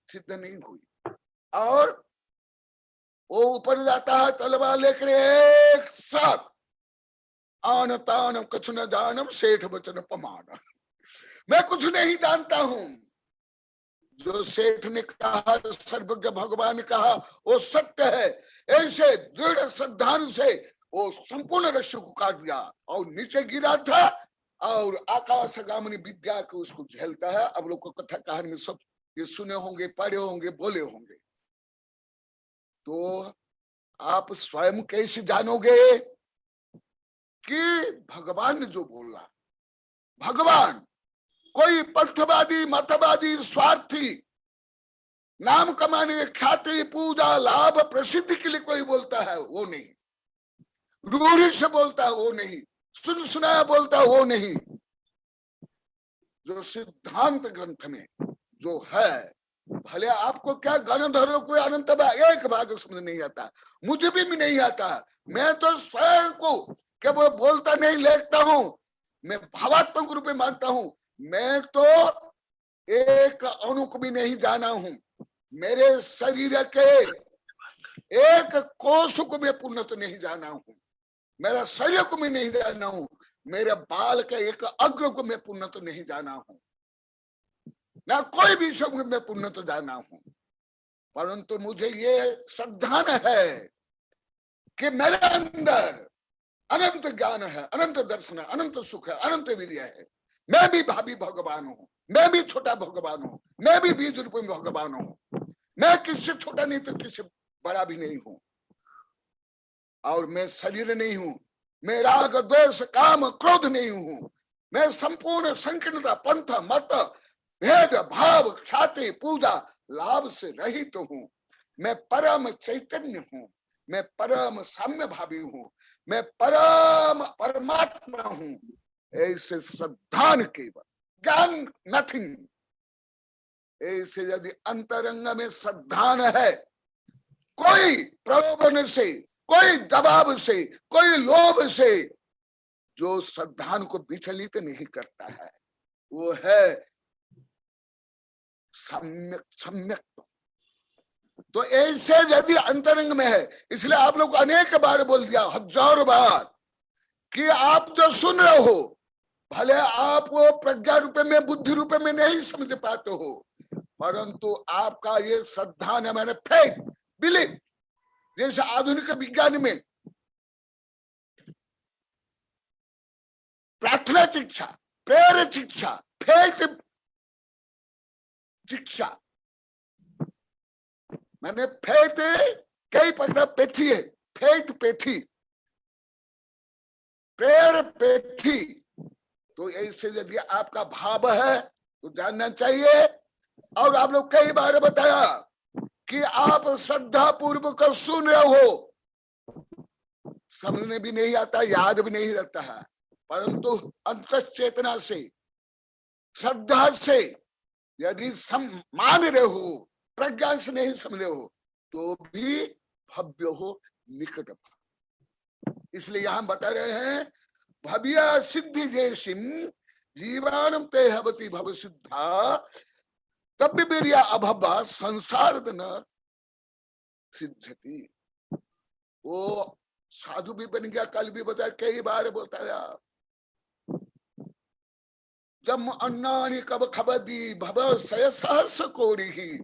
सिद्ध नहीं हुई। और वो ऊपर जाता है तलवार लेकर एक साथ, आन तान कछु न जानम सेठ वचन पमान। मैं कुछ नहीं जानता हूं, जो सेठ ने कहा, सर्वज्ञ भगवान ने कहा वो सत्य है। ऐसे दृढ़ श्रद्धा से वो संपूर्ण रस्सी को काट दिया और नीचे गिरा था और आकाशगामिनी विद्या को उसको झेलता है। अब लोग को कथा कहानी में सब ये सुने होंगे, पढ़े होंगे, बोले होंगे। तो आप स्वयं कैसे जानोगे कि भगवान ने जो बोला भगवान कोई पंथवादी, मतवादी, स्वार्थी, नाम कमाने, ख्याति, पूजा, लाभ, प्रसिद्धि के लिए कोई बोलता है वो नहीं, रूढ़ी से बोलता है वो नहीं, सुन सुनाया बोलता है वो नहीं। जो सिद्धांत ग्रंथ में जो है, भले आपको क्या गणधरों को अनंत एक भाग समझ नहीं आता, मुझे भी नहीं आता। मैं तो स्वयं को केवल बोलता नहीं, लिखता हूं, मैं भावात्मक रूप में मानता हूं। मैं तो एक अणु को भी नहीं जाना हूं, मेरे शरीर के एक कोष को मैं पूर्ण तो नहीं जाना हूं, मेरा शरीर को मैं नहीं जाना हूं, मेरे बाल के एक अग्र को मैं पूर्ण तो नहीं जाना हूं, ना कोई भी सब मैं पूर्ण तो जाना हूं। परंतु मुझे ये श्रद्धान है कि मेरे अंदर अनंत ज्ञान है, अनंत दर्शन है, अनंत सुख है, अनंत वीर्य है। मैं भी भावी भगवान हूं, मैं भी छोटा भगवान हूं, मैं भी बीज रूप में भगवान हूं। मैं किससे छोटा नहीं तो किससे बड़ा भी नहीं हूं। और मैं शरीर नहीं हूं, मैं राग द्वेष काम क्रोध नहीं हूं। मैं संपूर्ण संकीर्णता, पंथ, मत, भेद भाव, ख्याति, पूजा, लाभ से रहित हूं। मैं परम चैतन्य हूं, मैं परम साम्य भावी हूं, मैं परम परमात्मा हूं। ऐसे श्रद्धान केवल, ज्ञान नथिंग। ऐसे यदि अंतरंग में श्रद्धान है, कोई प्रलोभन से, कोई दबाव से, कोई लोभ से जो श्रद्धान को विचलित नहीं करता है, वो है सम्यक सम्यक। तो ऐसे यदि अंतरंग में है, इसलिए आप लोग अनेक बार बोल दिया, हजारों बार, कि आप जो सुन रहे हो, भले आप वो प्रज्ञा रूप में, बुद्धि रूप में नहीं समझ पाते हो, परंतु आपका ये श्रद्धा है, मैंने फेथ, बिलीव। जैसे आधुनिक विज्ञान में प्रार्थना शिक्षा, प्रेयर शिक्षा, फेथ शिक्षा, मैंने फेथ कई प्रकार पेथी है, फेथ पेथी, प्रेयर पेथी। तो ऐसे यदि आपका भाव है तो जानना चाहिए। और आप लोग कई बार बताया कि आप श्रद्धा पूर्वक सुन रहे हो, समझने भी नहीं आता, याद भी नहीं रहता है, परंतु अंतश्चेतना से, श्रद्धा से यदि मान रहे हो, प्रज्ञा से नहीं समझे हो, तो भी भव्य हो, निकट। इसलिए यहां बता रहे हैं, भव्य सिद्धि जैसिम जीवानम ते हवति भव सिद्धा तब भी अभव संसार न सिद्धति। वो साधु भी बन गया, कल भी बताया, कई बार बताया, जब अन्नानि कब खबदी भव सय सहस्र कोड़ी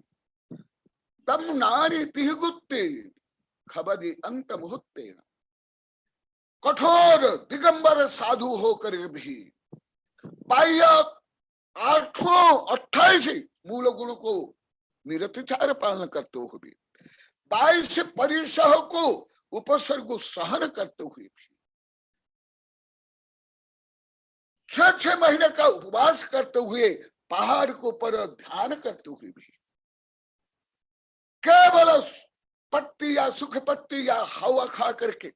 तम नारी तिहगुत्ते खबदी अंत मुहूर्ते। कठोर दिगंबर साधु होकर भी बाह्य 28 मूल गुण को निरतिचार पालन करते हुए भी, 22 परिसह को उपसर्ग सहन करते हुए भी, 6 महीने का उपवास करते हुए, पहाड़ के ऊपर ध्यान करते हुए भी, केवल पत्ती या सुख पत्ती या हवा खा करके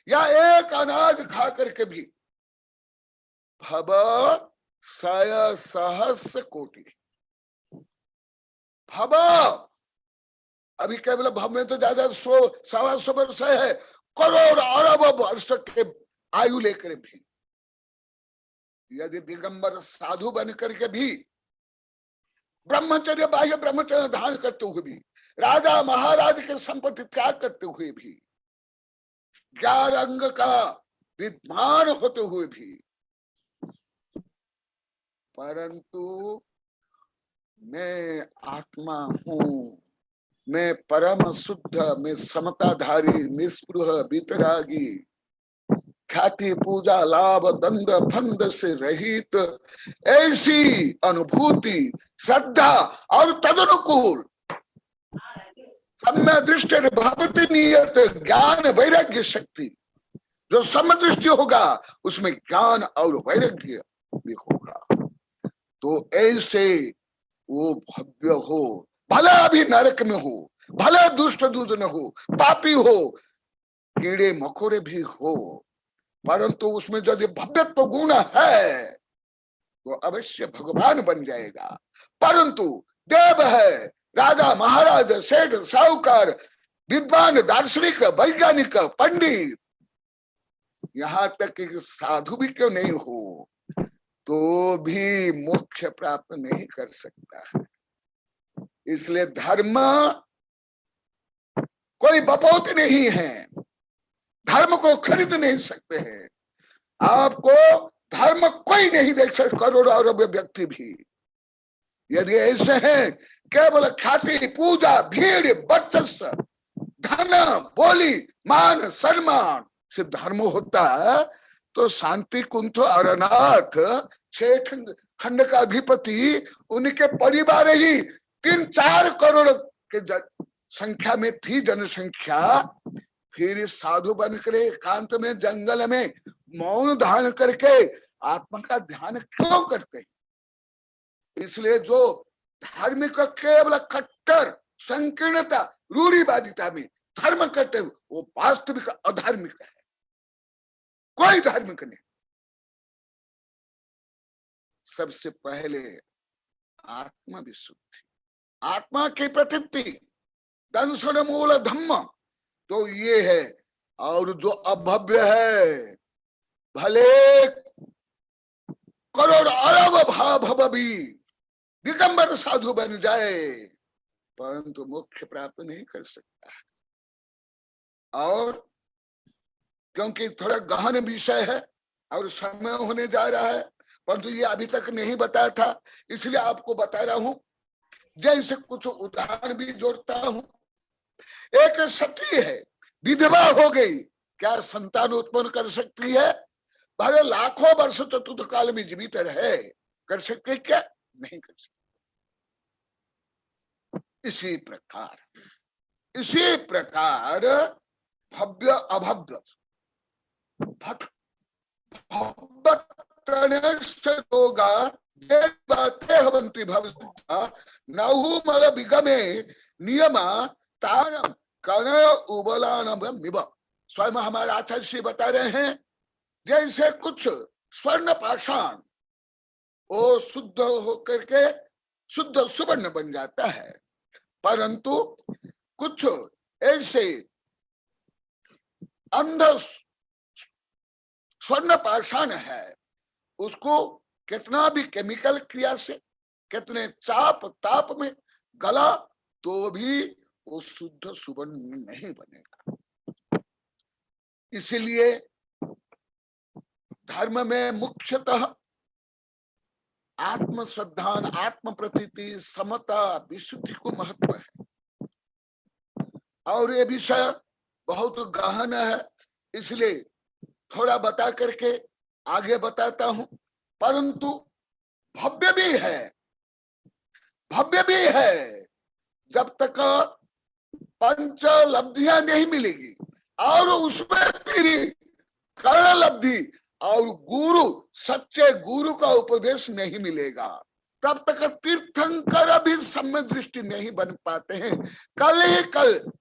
या एक अनाज खा करके भी भव सय सहस्र कोटि भव। अभी केवल भव में तो ज्यादा 100-125 वर्ष है, करोड़ अरब वर्ष के आयु लेकर भी यदि दिगंबर साधु बन करके भी, ब्रह्मचर्य बाह्य ब्रह्मचर्य धारण करते हुए भी, राजा महाराज के संपत्ति त्याग करते हुए भी, 11 अंग का विद्वान होते हुए भी, परंतु मैं आत्मा हूं, मैं परम शुद्ध, मैं समताधारी, निस्पृह, वितरागी, ख्याति पूजा लाभ दंड फंद से रहित, ऐसी अनुभूति, श्रद्धा और तदनुकूल सम्य दृष्टि भगवती नियत ज्ञान वैराग्य शक्ति, जो समदृष्टि होगा उसमें ज्ञान और वैराग्य भी होगा। तो ऐसे वो भव्य हो, भले अभी नरक में हो, भले दुष्ट दूधन हो, पापी हो, कीड़े मकोड़े भी हो, परंतु उसमें यदि भव्यत्व गुण है तो अवश्य भगवान बन जाएगा। परंतु देव है, राजा महाराज, सेठ साहूकार, विद्वान, दार्शनिक, वैज्ञानिक, पंडित, यहाँ तक कि साधु भी क्यों नहीं हो तो भी मोक्ष प्राप्त नहीं कर सकता है। इसलिए धर्म कोई बपौती नहीं है, धर्म को खरीद नहीं सकते हैं। आपको धर्म कोई नहीं देख सकता, करोड़ों अरब व्यक्ति भी यदि ऐसे हैं, केवल ख्याति, पूजा, भीड़, वर्चस्व, धन, बोली, मान, सम्मान से धर्म होता है तो शांति कुंठ अरनाथ, छह खंड का अधिपति, उनके परिवार ही 3-4 करोड़ के संख्या में थी जनसंख्या, फिर साधु बनकर एकांत में जंगल में मौन धारण करके आत्मा का ध्यान क्यों करते? इसलिए जो धार्मिक केवल कट्टर संकीर्णता, रूढ़िवादिता में धर्म करते हुए वो वास्तविक अधार्मिक है, कोई धार्मिक नहीं। सबसे पहले आत्मा विशुद्धि, आत्मा की प्रतीति, दंशन मूल धम्म तो ये है। और जो अभव्य है, भले करोड़ अरब भाव भी दिगंबर साधु बन जाए परंतु मोक्ष प्राप्त नहीं कर सकता है। और क्योंकि थोड़ा गहन विषय है और समय होने जा रहा है, परंतु ये अभी तक नहीं बताया था, इसलिए आपको बता रहा हूं। जैसे कुछ उदाहरण भी जोड़ता हूं। एक सती है, विधवा हो गई, क्या संतान उत्पन्न कर सकती है? भले लाखों वर्ष चतुर्थ काल में जीवित रहे, कर सकते क्या? नहीं कर सकते। इसी प्रकार भव्य अभव्य नहुमल विगमे नियमा तारम कर्ण उबलानमिव। स्वयं हमारे आचार्य श्री बता रहे हैं, जैसे कुछ स्वर्ण पाषाण वो शुद्ध होकर के शुद्ध सुवर्ण बन जाता है, परंतु कुछ ऐसे अंध स्वर्ण पाषाण है, उसको कितना भी केमिकल क्रिया से, कितने चाप ताप में गला तो भी वो शुद्ध सुवर्ण नहीं बनेगा। इसलिए धर्म में मुख्यतः आत्म श्रद्धान, आत्म प्रतीति, समता, विशुद्धि को महत्व है। और ये विषय बहुत गहन है, इसलिए थोड़ा बता करके आगे बताता हूं। परंतु भव्य भी है, भव्य भी है। जब तक पंच लब्धियां नहीं मिलेगी और उसमें फिर कर्ण लब्धि और गुरु, सच्चे गुरु का उपदेश नहीं मिलेगा, तब तक तीर्थंकर भी सम्यक दृष्टि नहीं बन पाते हैं। कल ही कल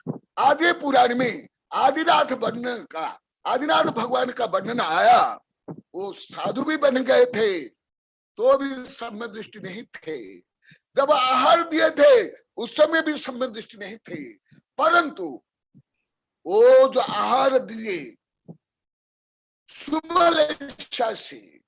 आदि पुराण में आदिनाथ वर्णन का, आदिनाथ भगवान का वर्णन आया, वो साधु भी बन गए थे तो भी सम्यक दृष्टि नहीं थे। जब आहार दिए थे उस समय भी सम्यक दृष्टि नहीं थे, परंतु वो जो आहार दिए सुमल इच्छा से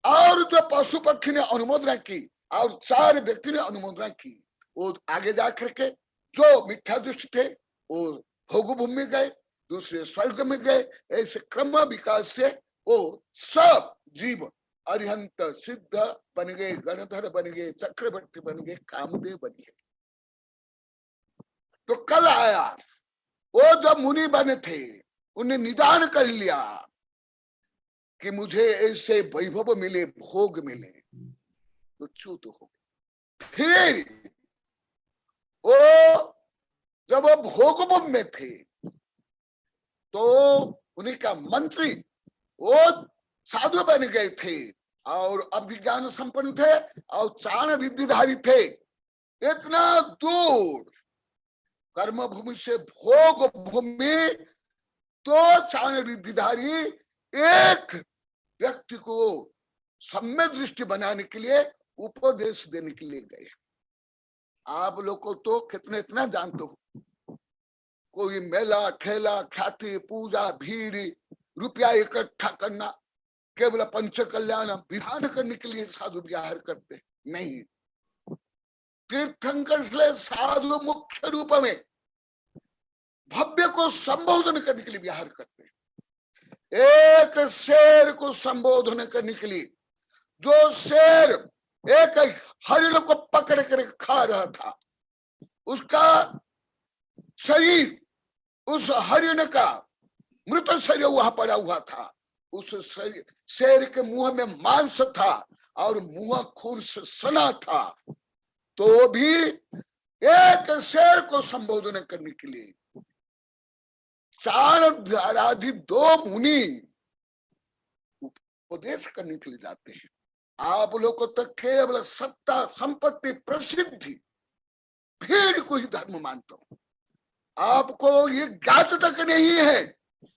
और जो पशु पक्षी ने अनुमोदना की और 4 व्यक्ति ने अनुमोदना की, वो आगे जाकर के जो मिथ्या दृष्टि थे वो भोग भूमि में गए, दूसरे स्वर्ग में गए। ऐसे क्रम विकास से वो सब जीव अरिहंत सिद्ध बन गए, गणधर बन गए, चक्रवर्ती बन गए, कामदेव बन गए। तो कल आया वो जो मुनि बने थे, उन्हें निदान कर लिया कि मुझे ऐसे वैभव मिले, भोग मिले, तो च्युत हो गए। फिर वो जब वो भोग में थे तो उन्हीं का मंत्री वो साधु बन गए थे, और अभिज्ञान संपन्न थे और चाण रिद्धिधारी थे। इतना दूर कर्म भूमि से भोग भूमि तो चाण रिद्धिधारी एक व्यक्ति को सम्यक दृष्टि बनाने के लिए उपदेश देने के लिए गए। आप लोग को तो कितने इतना जानते हो, कोई मेला ठेला ख्याति पूजा भीड़ रुपया इकट्ठा करना केवल पंच कल्याण विधान करने के लिए साधु विहार करते नहीं। तीर्थंकर साधु मुख्य रूप में भव्य को संबोधन करने के लिए विहार करते। एक शेर को संबोधन करने के लिए, जो शेर एक हरिण को पकड़ कर खा रहा था, उसका शरीर, उस हरिण का मृत शरीर वहां पड़ा हुआ था। उस शेर के मुंह में मांस था और मुंह खून से सना था, तो भी एक शेर को संबोधन करने के लिए चार आराधी दो मुनि उपदेश करने के लिए जाते हैं। आप लोग को तो केवल सत्ता संपत्ति प्रसिद्धि भीड़ को ही धर्म मानता हूं। आपको ये ज्ञात तक नहीं है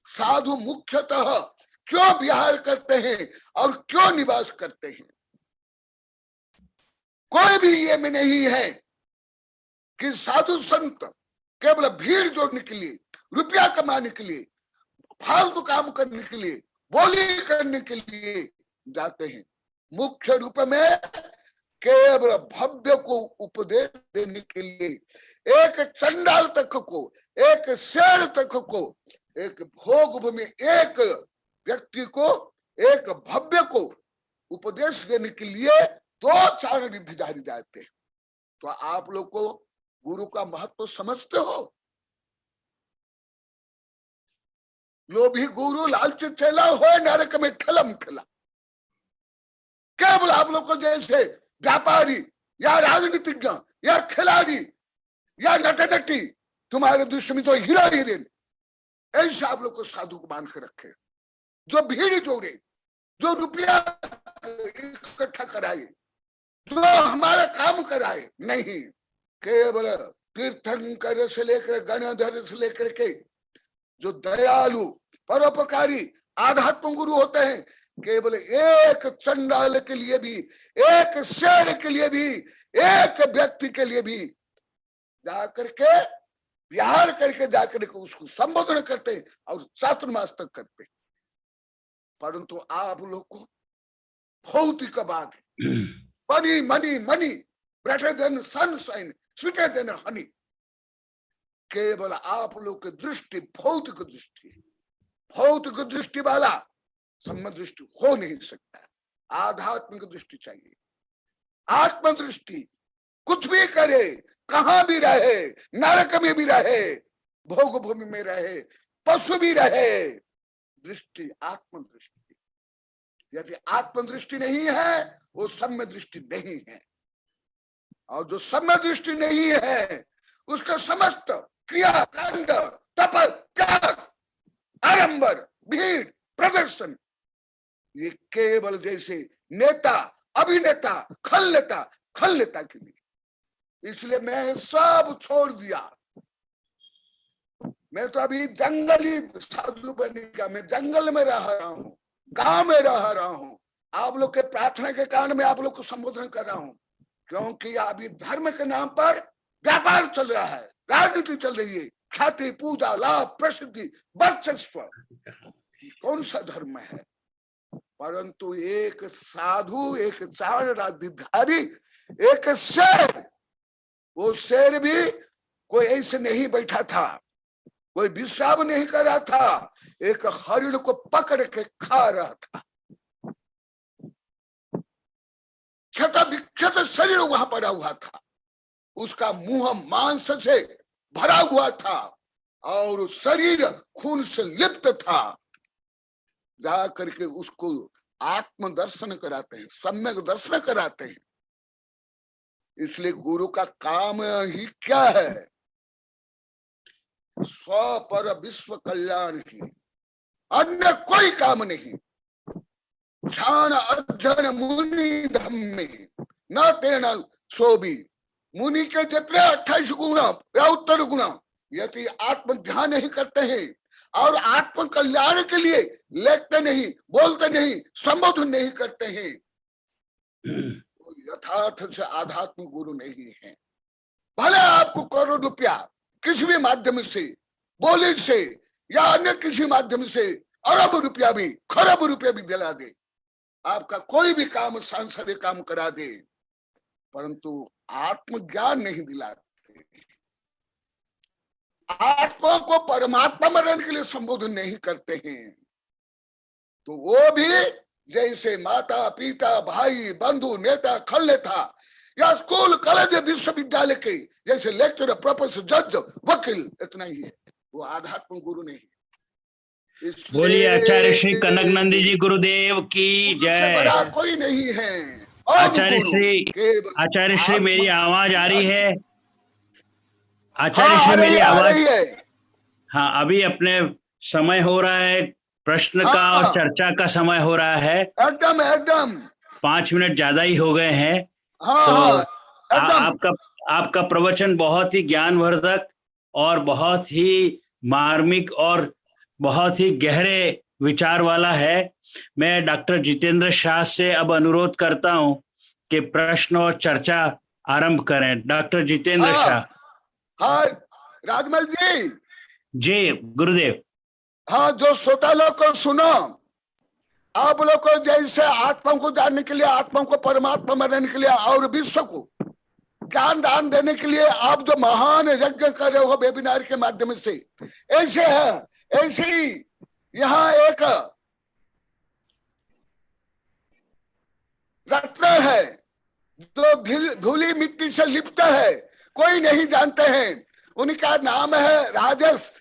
साधु मुख्यतः क्यों विहार करते हैं और क्यों निवास करते हैं। कोई भी ये में नहीं है कि साधु संत केवल भीड़ जोड़ने के लिए, रुपया कमाने के लिए, फालतू काम करने के लिए, बोली करने के लिए जाते हैं। मुख्य रूप में केवल भव्य को उपदेश देने के लिए, एक चंडाल तक को, एक शेर तक को, एक भोग में एक व्यक्ति को, एक भव्य को उपदेश देने के लिए दो चार रिद्धिधारी जाते हैं। तो आप लोग को गुरु का महत्व समझते हो? लोभी गुरु लालची चेला हो नरक में ठलम ठला। केवल आप लोग को जैसे व्यापारी या राजनीतिज्ञ या खिलाड़ी या नट नटी तुम्हारे दृष्टि में तो हीरा हीरेन, ऐसा आप लोग को साधु को मान के रखे, जो भीड़ जोड़े, जो रुपया इकट्ठा कराए, जो हमारा काम कराए। नहीं, केवल तीर्थंकर से लेकर गणधर से लेकर के जो दयालु परोपकारी आध्यात्म गुरु होते हैं, केवल एक चंडाल के लिए भी, एक शेर के लिए भी, एक व्यक्ति के लिए भी जाकर के विहार करके जाकर के उसको संबोधन करते और चातुर्मास तक करते। परंतु आप लोग को भौतिकवाद, money money money, better than sunshine, sweeter than honey. केवल आप लोग की दृष्टि भौतिक दृष्टि, भौतिक दृष्टि वाला सम्य दृष्टि हो नहीं सकता। आध्यात्मिक दृष्टि चाहिए। आत्मदृष्टि, कुछ भी करे, कहां भी रहे, नरक में भी रहे, भोग भूमि में रहे, पशु भी रहे, दृष्टि आत्मदृष्टि। यदि आत्मदृष्टि नहीं है वो सम्य दृष्टि नहीं है। और जो सम्य दृष्टि नहीं है उसका समस्त क्रिया कांड, तप, त्याग, आडंबर, भीड़, प्रदर्शन, ये केवल जैसे नेता, अभिनेता, खलनेता के लिए। इसलिए मैं सब छोड़ दिया। मैं तो अभी जंगली साधु बनेगा, मैं जंगल में रह रहा हूँ, गांव में रह रहा हूँ। आप लोग के प्रार्थना के कारण मैं आप लोग को संबोधन कर रहा हूँ, क्योंकि अभी धर्म के नाम पर व्यापार चल रहा है, राजनीति चल रही है, ख्याति पूजा लाभ प्रसिद्धि वर्चस्व, कौन सा धर्म है? परंतु एक साधु, एक चार राजधारी, एक शेर, वो शेर भी कोई ऐसे नहीं बैठा था, कोई विश्राम नहीं कर रहा था, एक हरिण को पकड़ के खा रहा था। क्षत विक्षत शरीर वहां पड़ा हुआ था, उसका मुंह मांस से भरा हुआ था और शरीर खून से लिप्त था। जा करके उसको आत्म दर्शन कराते हैं, सम्यक दर्शन कराते हैं। इसलिए गुरु का काम ही क्या है? स्व पर विश्व कल्याण ही, अन्य कोई काम नहीं। क्षाण अध्ययन मुनि धम्मे न तेन सोबी। मुनि के जितने 28 गुण या उत्तर गुण यदि आत्म ध्यान नहीं करते हैं और आत्म कल्याण के लिए लेखते नहीं, बोलते नहीं, संबोधन नहीं करते हैं, तो यथार्थ से आध्यात्मिक गुरु नहीं है। भले आपको करोड़ रुपया किसी भी माध्यम से, बोली से या अन्य किसी माध्यम से अरब रुपया भी, खरब रुपया भी दिला दे, आपका कोई भी काम सांसारिक काम करा दे, परंतु आत्मज्ञान नहीं दिलाते, आत्मा को परमात्मा बनने के लिए संबोधन नहीं करते हैं, तो वो भी जैसे माता पिता भाई बंधु नेता खलने था या स्कूल कॉलेज विश्वविद्यालय के जैसे लेक्चरर प्रोफेसर जज वकील इतना ही है, वो आध्यात्मिक गुरु नहीं। बोलिए आचार्य श्री कनकनंदी जी गुरुदेव की जय। बड़ा कोई नहीं है। आचार्य श्री मेरी आवाज आ रही है? आचार्य श्री मेरी आवाज? हाँ, अभी अपने समय हो रहा है प्रश्न का और चर्चा का समय हो रहा है। एकदम एकदम 5 मिनट ज्यादा ही हो गए हैं। तो आपका प्रवचन बहुत ही ज्ञानवर्धक और बहुत ही मार्मिक और बहुत ही गहरे विचार वाला है। मैं डॉक्टर जितेंद्र शाह से अब अनुरोध करता हूं कि प्रश्न और चर्चा आरंभ करें। डॉक्टर जितेंद्र शाह। हाँ राजमल जी गुरुदेव। हाँ, जो श्रोता लोग को सुनो, आप लोग को जैसे आत्मा को जानने के लिए, आत्मा को परमात्मा बनाने के लिए और विश्व को ज्ञान दान देने के लिए आप जो महान यज्ञ कर रहे हो वेबिनार के माध्यम से, ऐसे है, ऐसे ही यहाँ एक रत्न है जो धूली मिट्टी से लिप्त है, कोई नहीं जानते हैं, उनका नाम है राजेश।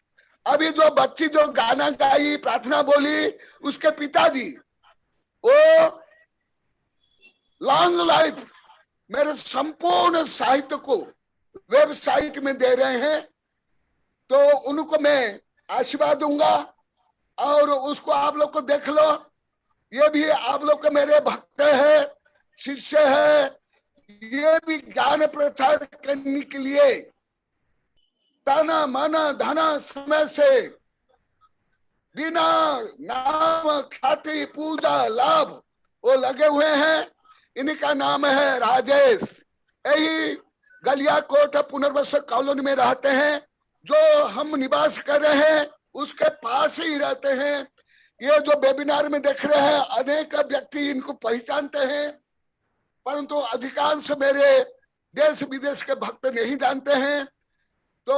अभी जो बच्ची जो गाना गाई, प्रार्थना बोली, उसके पिताजी वो लॉन्ग लाइफ मेरे संपूर्ण साहित्य को वेबसाइट में दे रहे हैं, तो उनको मैं आशीर्वाद दूंगा और उसको आप लोग को देख लो। ये भी आप लोग के मेरे भक्त है, शिष्य है, ये भी ज्ञान प्रचार करने के लिए ताना माना धना समय से बिना नाम ख्याति पूजा लाभ वो लगे हुए हैं। इनका नाम है राजेश। यही गलियाकोट पुनर्वस कॉलोनी में रहते हैं, जो हम निवास कर रहे हैं उसके पास ही रहते हैं। ये जो वेबिनार में देख रहे हैं अनेक व्यक्ति इनको पहचानते हैं, परंतु अधिकांश मेरे देश विदेश के भक्त नहीं जानते हैं। तो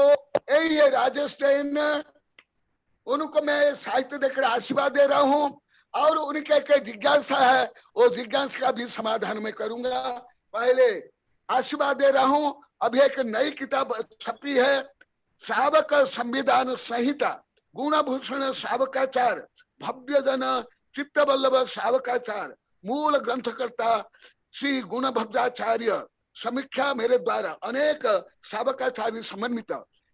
यही है राजेश जैन, उनको मैं साहित्य देकर आशीर्वाद दे रहा हूं और उनके एक जिज्ञासा है, वो जिज्ञासा का भी समाधान मैं करूंगा। पहले आशीर्वाद दे रहा हूं। अभी एक नई किताब छपी है, श्रावक संविधान संहिता, गुणभूषण श्रावकाचार्य, भव्य जन चित्तवल्लभ श्रावकाचार्य, मूल ग्रंथकर्ता श्री गुणभद्राचार्य, समीक्षा मेरे द्वारा अनेक श्रावकाचार्य समन्वित।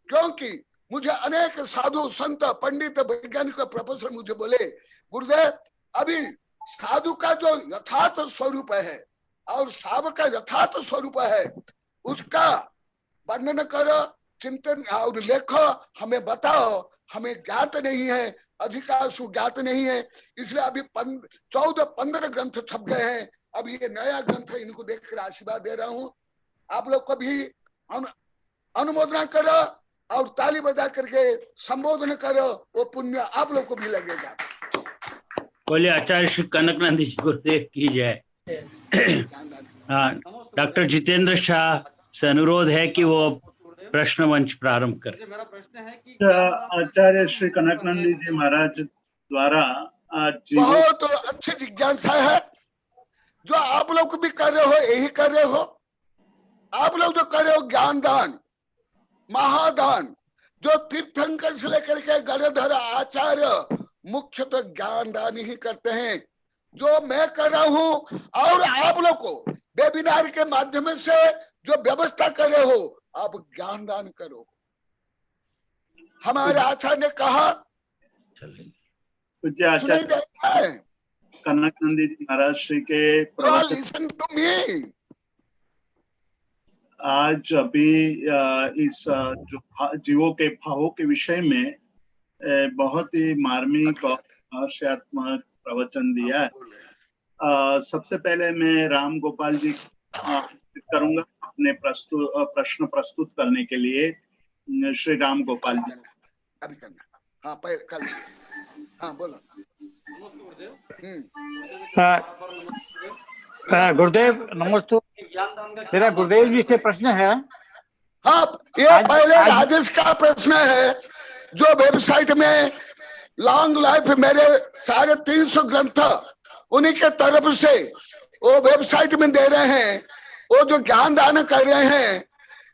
क्योंकि मुझे अनेक साधु संत पंडित वैज्ञानिक प्रोफेसर मुझे बोले, गुरुदेव अभी साधु का जो यथार्थ स्वरूप है और श्रावक का यथार्थ स्वरूप है उसका वर्णन करो, चिंतन और लेखो, हमें बताओ, हमें ज्ञात नहीं है, अधिकार ज्ञात नहीं है। इसलिए अभी 14-15 ग्रंथ छप गए हैं। अब ये नया ग्रंथ इनको देखकर आशीर्वाद दे रहा हूं। आप लोग को भी अनुमोदना करो और ताली बजा करके संबोधन करो, वो पुण्य आप लोग को भी लगेगा। बोलिए आचार्य श्री कनकनंदी गुरुदेव की जय। डॉक्टर जितेंद्र शाह से अनुरोध है कि वो प्रश्न मंच प्रारंभ करें। मेरा प्रश्न है कि आचार्य श्री कनकनंदी जी महाराज द्वारा आज बहुत अच्छी जिज्ञासा है जो आप लोग भी कर रहे हो, यही कर रहे हो। आप लोग जो कर रहे हो ज्ञान दान, महादान, जो तीर्थंकर से लेकर के गणधर आचार्य मुख्य तो ज्ञान दान ही करते हैं, जो मैं कर रहा हूं। और आप लोग को वेबिनार के माध्यम से जो व्यवस्था कर रहे हो, आप ज्ञान दान करो। हमारे आचार्य ने कहा, कनक नंदी जी महाराज श्री के प्रवचन लिसन टू मी। आज अभी इस जो जीवों के भावों के विषय में बहुत ही मार्मिक और आशयात्मक प्रवचन दिया है। सबसे पहले मैं राम गोपाल जी करूंगा अपने प्रश्न प्रस्तुत करने के लिए। श्री राम गोपाल जी अभी करना। हाँ कर हाँ बोलो। गुरुदेव नमस्ते। मेरा गुरुदेव जी से प्रश्न है। हाँ, ये पहले राजेश का प्रश्न है जो वेबसाइट में लॉन्ग लाइफ मेरे 350 ग्रंथ उन्हीं के तरफ से वो वेबसाइट में दे रहे हैं, वो जो ज्ञान दान कर रहे हैं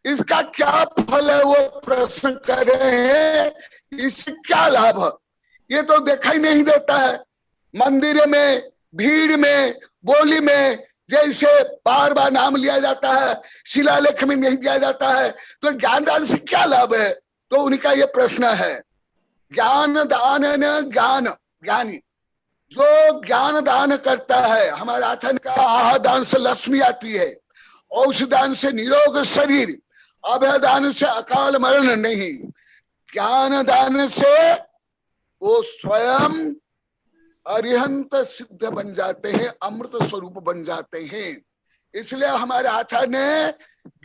इसका क्या फल है वो प्रश्न कर रहे हैं, इससे क्या लाभ? ये तो देखा ही नहीं देता है। मंदिर में भीड़ में बोली में जैसे बार बार नाम लिया जाता है, शिलालेख में नहीं दिया जाता है, तो ज्ञान दान से क्या लाभ है? तो उनका ये प्रश्न है। ज्ञान दान न ज्ञान ज्ञानी जो ज्ञान दान करता है, हमारे आचरण का आहार दान से लक्ष्मी आती है, औषधान से निरोग शरीर, अभय दान से अकाल मरण नहीं, ज्ञान दान से वो स्वयं अरिहंत सिद्ध बन जाते हैं, अमृत स्वरूप बन जाते हैं। इसलिए हमारे आचार्य ने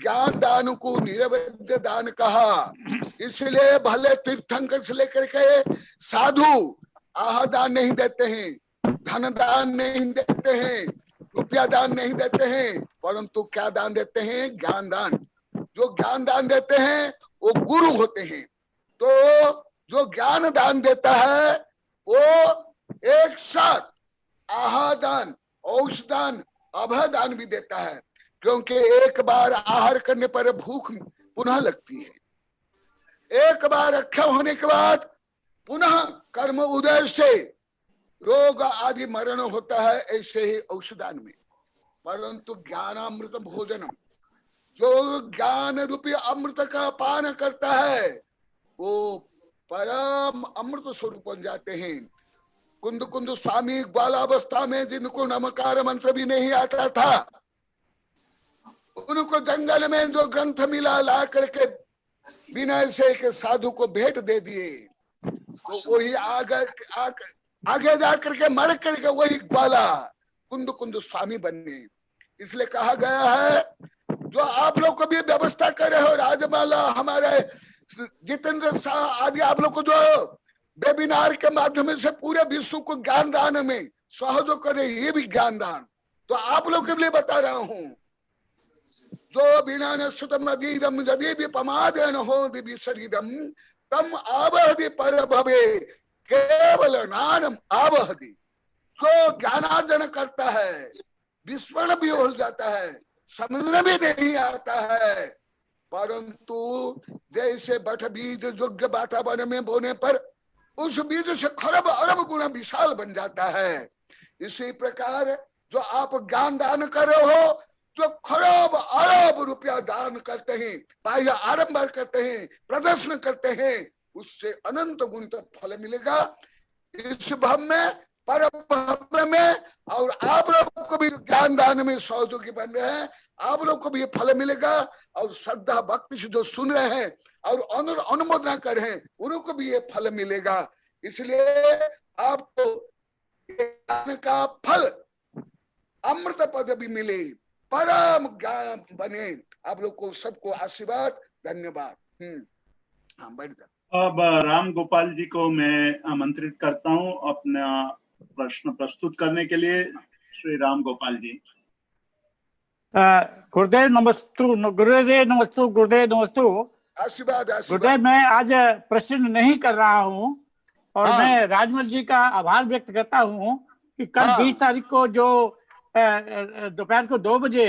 ज्ञान दान को निरवध्य दान कहा। इसलिए भले तीर्थंकर से लेकर के साधु आहार दान नहीं देते हैं, धन दान नहीं देते हैं, रुपया दान नहीं देते हैं, परंतु क्या दान देते हैं? ज्ञान दान। जो ज्ञान दान देते हैं वो गुरु होते हैं। तो जो ज्ञान दान देता है वो एक साथ आहार दान, औषधान, अभय दान भी देता है, क्योंकि एक बार आहार करने पर भूख पुनः लगती है। एक बार रक्षा होने के बाद पुनः कर्म उदय से रोग आदि मरण होता है, ऐसे ही औषधान में। परंतु ज्ञानामृत भोजनम, जो ज्ञान रूपी अमृत का पान करता है वो परम अमृत स्वरूप बन जाते हैं। कुंद कुंद स्वामी बालावस्था में जिनको नमकार मंत्र भी नहीं आता था, उनको जंगल में जो ग्रंथ मिला ला करके विनय से के साधु को भेंट दे दिए, तो वही आगे जा करके मर करके वही ग्वाला कुंद कुंद स्वामी बनने। इसलिए कहा गया है जो आप लोग को भी व्यवस्था करे हो, राजमाला हमारे जितेंद्र शाह आदि आप लोग को जो वेबिनार के माध्यम से पूरे विश्व को ज्ञान दान में सहयोग करे, ये भी ज्ञान दान तो आप लोग के लिए बता रहा हूं। जो बिना न सुतम अधीदम यदि भी पमादेन हो दिव्य शरीरम तम आवहदि पर भवे केवल नानम आवहदि। जो ज्ञानार्जन करता है विस्मरण भी हो जाता है, समझने भी नहीं आता है, परंतु जैसे बठ बीज योग्य वातावरण में बोने पर उस बीज से खरब अरब गुना विशाल बन जाता है। इसी प्रकार जो आप ज्ञान दान कर रहे हो, जो खरब अरब रुपया दान करते हैं, बाह्य आडंबर करते हैं, प्रदर्शन करते हैं, उससे अनंत गुणित फल मिलेगा इस भव में, पर भव में। और आप लोग को भी ज्ञान दान में सहयोगी बन रहे हैं, आप लोग को भी ये फल मिलेगा। और श्रद्धा भक्ति से जो सुन रहे हैं और अनुमोदना कर रहे हैं उनको भी ये फल मिलेगा। इसलिए आपको ज्ञान का फल अमृत पद भी मिले, परम ज्ञान बने। आप लोग को सबको आशीर्वाद, धन्यवाद। हाँ बैठ जा। अब राम गोपाल जी को मैं आमंत्रित करता हूं अपना प्रश्न प्रस्तुत करने के लिए। श्री राम गोपाल जी। गुरुदेव नमस्तु, गुरुदेव नमस्तु, गुरुदेव नमस्तु। आशीर्वाद गुरुदेव, मैं आज प्रश्न नहीं कर रहा हूँ और मैं राजमल जी का आभार व्यक्त करता हूँ कि कल 20 तारीख को जो दोपहर को 2 बजे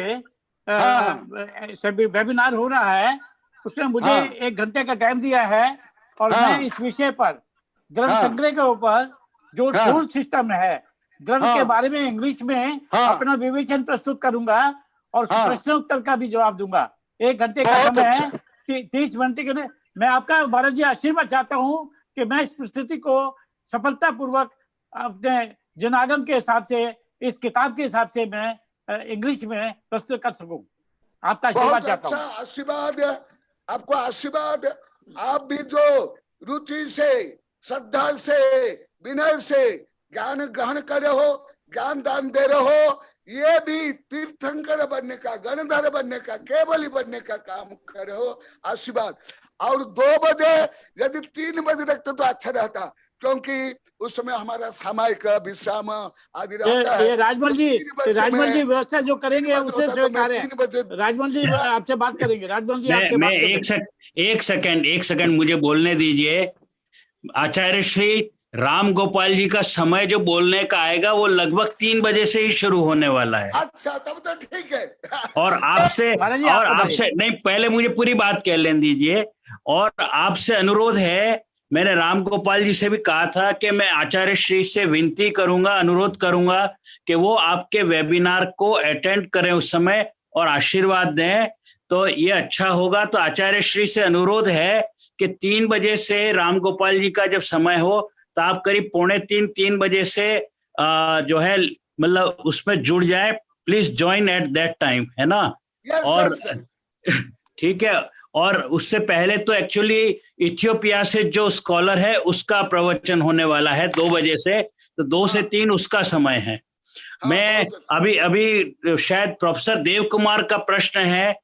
वेबिनार हो रहा है उसमें मुझे 1 घंटे का टाइम दिया है और मैं इस विषय पर द्रव्य संग्रह के ऊपर जो टूल सिस्टम है द्रव्य के बारे में इंग्लिश में अपना विवेचन प्रस्तुत करूंगा और प्रश्न उत्तर का भी जवाब दूंगा। 1 घंटे का समय है, 30 मिनट के लिए। मैं आपका महाराज जी आशीर्वाद चाहता हूँ कि मैं इस परिस्थिति को सफलता पूर्वक अपने जनागम के हिसाब से, इस किताब के हिसाब से मैं इंग्लिश में प्रस्तुत कर सकूं। आपका आशीर्वाद चाहता हूँ। आशीर्वाद, आपको आशीर्वाद। आप भी जो रुचि से, श्रद्धा से, विनय से ज्ञान ग्रहण कर रहे हो, ज्ञान दान दे रहे हो, ये भी तीर्थंकर बनने का, गणधर बनने का, केवली बनने का काम कर रहे हो। आशीर्वाद। और 2 बजे यदि 3 बजे रखते तो अच्छा रहता, क्योंकि उस समय हमारा सामायिक विश्राम आदि रहता है। राजमल जी व्यवस्था जो करेंगे उसे स्वीकार है। राजमल जी आपसे बात करेंगे। राजमल जी आपसे बात करेंगे। एक सेकंड मुझे बोलने दीजिए। आचार्य श्री राम गोपाल जी का समय जो बोलने का आएगा वो लगभग 3 बजे से ही शुरू होने वाला है। अच्छा, तब तो ठीक है। और आपसे नहीं, पहले मुझे पूरी बात कह लेने दीजिए। और आपसे अनुरोध है, मैंने राम गोपाल जी से भी कहा था कि मैं आचार्य श्री से विनती करूंगा, अनुरोध करूंगा कि वो आपके वेबिनार को अटेंड करें उस समय और आशीर्वाद दें, तो ये अच्छा होगा। तो आचार्य श्री से अनुरोध है कि 3 बजे से राम गोपाल जी का जब समय हो तो आप करीब 2:45-3 बजे से जो है मतलब उसमें जुड़ जाए। Please join at that time, है ना? और ठीक है। और उससे पहले तो एक्चुअली इथियोपिया से जो स्कॉलर है उसका प्रवचन होने वाला है 2 बजे से, तो 2 से 3 उसका समय है। मैं अभी शायद प्रोफेसर देव कुमार का प्रश्न है,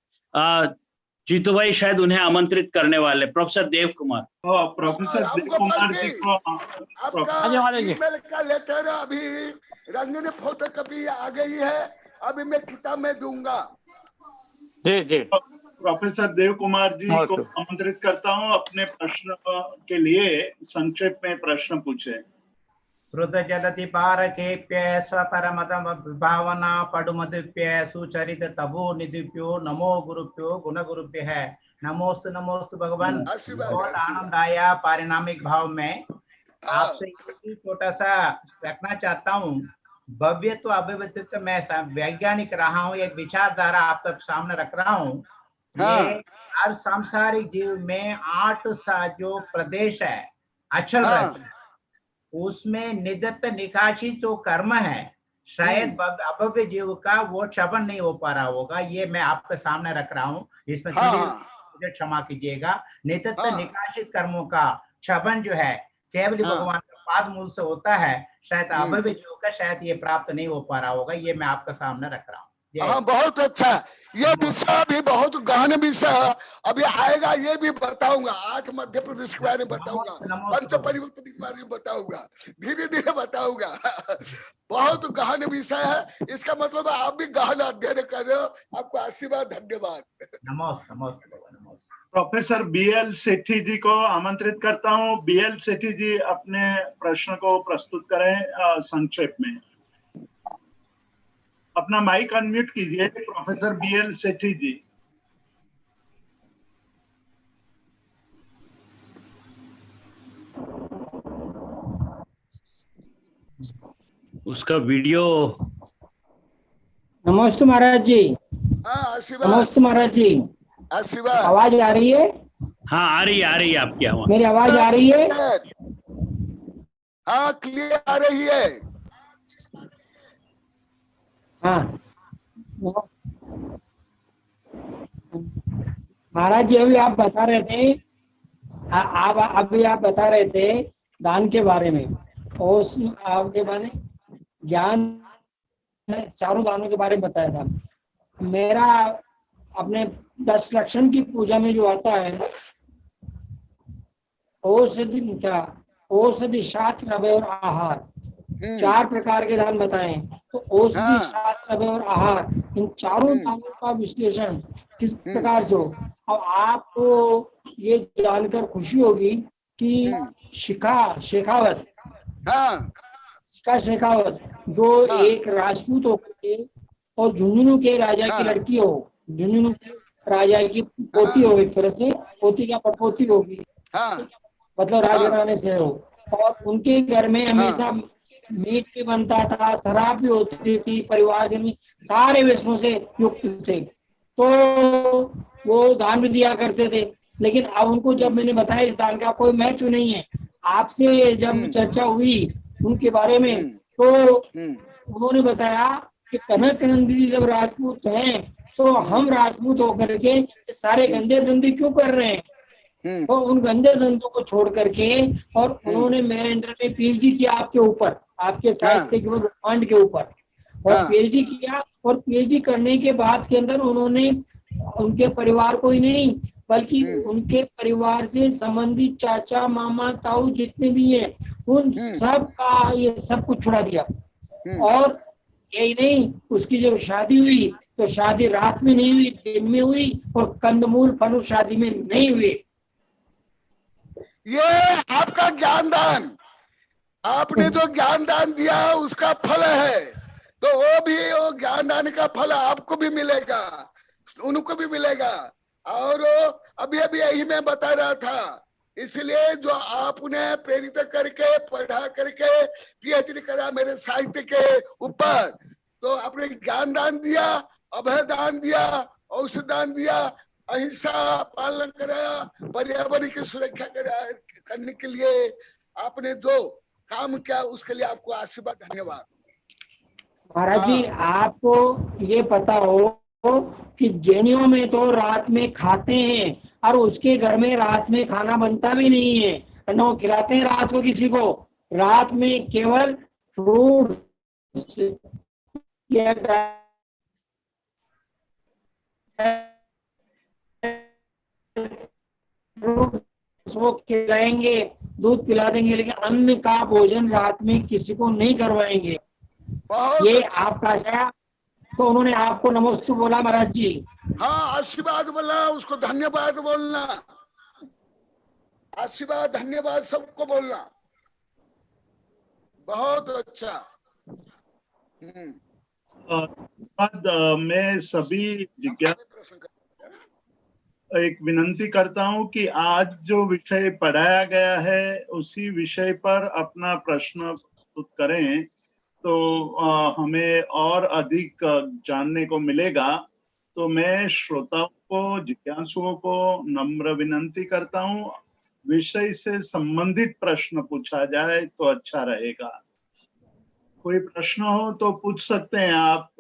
जीतू भाई शायद उन्हें आमंत्रित करने वाले। प्रोफेसर देव कुमार। प्रोफेसर देव कुमार जी को आपका ईमेल का लेटर अभी रंगीन फोटोकॉपी आ गई है, अभी मैं किताब में दूंगा। जी प्रोफेसर देव कुमार जी को आमंत्रित करता हूं, अपने प्रश्न के लिए संक्षेप में प्रश्न पूछे। हृदयजलति पारकेप्य स्वपरमदम भावना पडुमदुप्य सुचरित तभो निदुप्यो नमो गुरुप्यो गुणगुरुभ्यः नमोस्तु नमोस्तु भगवान। बहुत आनंदाय पारिणामिक भाव में आपसे छोटा सा रखना चाहता हूँ। भव्यत्व अभिव्यक्तित्व में वैज्ञानिक रहा हूँ, एक विचारधारा आपके सामने रख रहा हूँ। ये हर सांसारिक जीव में 8 सा जो प्रदेश है अचल रहता है, उसमें निदत्त निकाशी जो कर्म है, शायद अभव्य जीव का वो क्षपन नहीं हो पा रहा होगा। ये मैं आपके सामने रख रहा हूँ, इसमें मुझे क्षमा कीजिएगा। निदत्त निकाशित कर्मों का क्षपन जो है केवल भगवान के पाद मूल से होता है, शायद अभव्य जीव का शायद ये प्राप्त नहीं हो पा रहा होगा। ये मैं आपके सामने रख रहा हूँ। हाँ, बहुत अच्छा। ये विषय भी बहुत गहन विषय अभी आएगा, ये भी बताऊंगा। 8 मध्य प्रदेश के बारे में बताऊंगा, पंच परिवर्तन के बारे में बताऊंगा, धीरे धीरे बताऊंगा। बहुत गहन विषय है, इसका मतलब आप भी गहन अध्ययन कर रहे हो। आपको आशीर्वाद, धन्यवाद। नमस्ते। प्रोफेसर BL सेठी जी को आमंत्रित करता हूं। BL सेठी जी अपने प्रश्न को प्रस्तुत करें संक्षेप में। अपना माइक अनम्यूट कीजिए प्रोफेसर BL सेठी जी। उसका वीडियो। नमस्ते महाराज जी। नमस्ते महाराज जी। आशीर्वाद। आवाज आ रही है? हाँ, आ रही है आपकी आवाज। मेरी आवाज आ रही है? हाँ, क्लियर आ रही है। हाँ महाराज जी, अभी आप बता रहे थे, अभी आप बता रहे थे दान के बारे में, और आपके बारे ज्ञान 4 दानों के बारे में बताया था। मेरा अपने 10 लक्षण की पूजा में जो आता है, औषधि शास्त्र अभय और आहार, 4 प्रकार के दान बताए। तो औषधि शास्त्र अभय और आहार, इन 4 दानों का विश्लेषण किस प्रकार से हो। अब आपको ये जानकर खुशी होगी कि शेखावत जो एक राजपूत होकर और झुंझुनू के राजा की लड़की हो, झुंझुनू के राजा की पोती हो, एक तरह से पोती क्या पड़पोती होगी, मतलब राजघराने से हो, और उनके घर में हमेशा मीट भी बनता था, शराब भी होती थी, परिवार में सारे व्यसनों से युक्त थे, तो वो दान भी दिया करते थे। लेकिन अब उनको जब मैंने बताया इस दान का कोई महत्व नहीं है, आपसे जब चर्चा हुई उनके बारे में, तो उन्होंने बताया कि कनक नंदी जी जब राजपूत हैं तो हम राजपूत होकर के सारे गंदे धंधे क्यों कर रहे हैं? तो उन गंदे धंधों को छोड़ करके, और उन्होंने मेरे अंडर में पीएचडी किया आपके ऊपर, आपके साहित्य के ब्रह्मांड के ऊपर, और पीएचडी किया। और पीएचडी करने के बाद के अंदर उन्होंने उनके परिवार को ही नहीं बल्कि उनके परिवार से संबंधित चाचा मामा ताऊ जितने भी हैं उन सब का ये सब कुछ छुड़ा दिया। और यही नहीं, उसकी जब शादी हुई तो शादी रात में नहीं हुई, दिन में हुई, और कंदमूल फल शादी में नहीं हुए। ये आपका ज्ञान दान, आपने जो ज्ञान दान दिया उसका फल है, तो वो ज्ञान दान का फल आपको भी मिलेगा, उनको भी मिलेगा। और अभी अभी यही मैं बता रहा था, इसलिए जो आपने प्रेरित करके पढ़ा करके पीएचडी करा मेरे साहित्य के ऊपर, तो आपने ज्ञान दान दिया, अभय दान दिया, औषध दान दिया, अहिंसा पालन कराया, पर्यावरण की सुरक्षा करने के लिए आपने जो काम किया उसके लिए आपको आशीर्वाद, धन्यवाद। महाराज जी, आपको ये पता हो कि जैनियों में तो रात में खाते हैं और उसके घर में रात में खाना बनता भी नहीं है, न वो खिलाते हैं रात को किसी को। रात में केवल फ्रूट वो खिलाएंगे, दूध पिला देंगे, लेकिन अन्न का भोजन रात में किसी को नहीं करवाएंगे। ये आपका आशय। तो उन्होंने आपको नमोस्तु बोला महाराज जी। हाँ, आशीर्वाद बोलना, उसको धन्यवाद बोलना, आशीर्वाद धन्यवाद सबको बोलना, बहुत अच्छा। मैं सभी एक विनंती करता हूं कि आज जो विषय पढ़ाया गया है उसी विषय पर अपना प्रश्न प्रस्तुत करें, तो हमें और अधिक जानने को मिलेगा। तो मैं श्रोताओं को, जिज्ञासुओं को नम्र विनंती करता हूं, विषय से संबंधित प्रश्न पूछा जाए तो अच्छा रहेगा। कोई प्रश्न हो तो पूछ सकते हैं आप।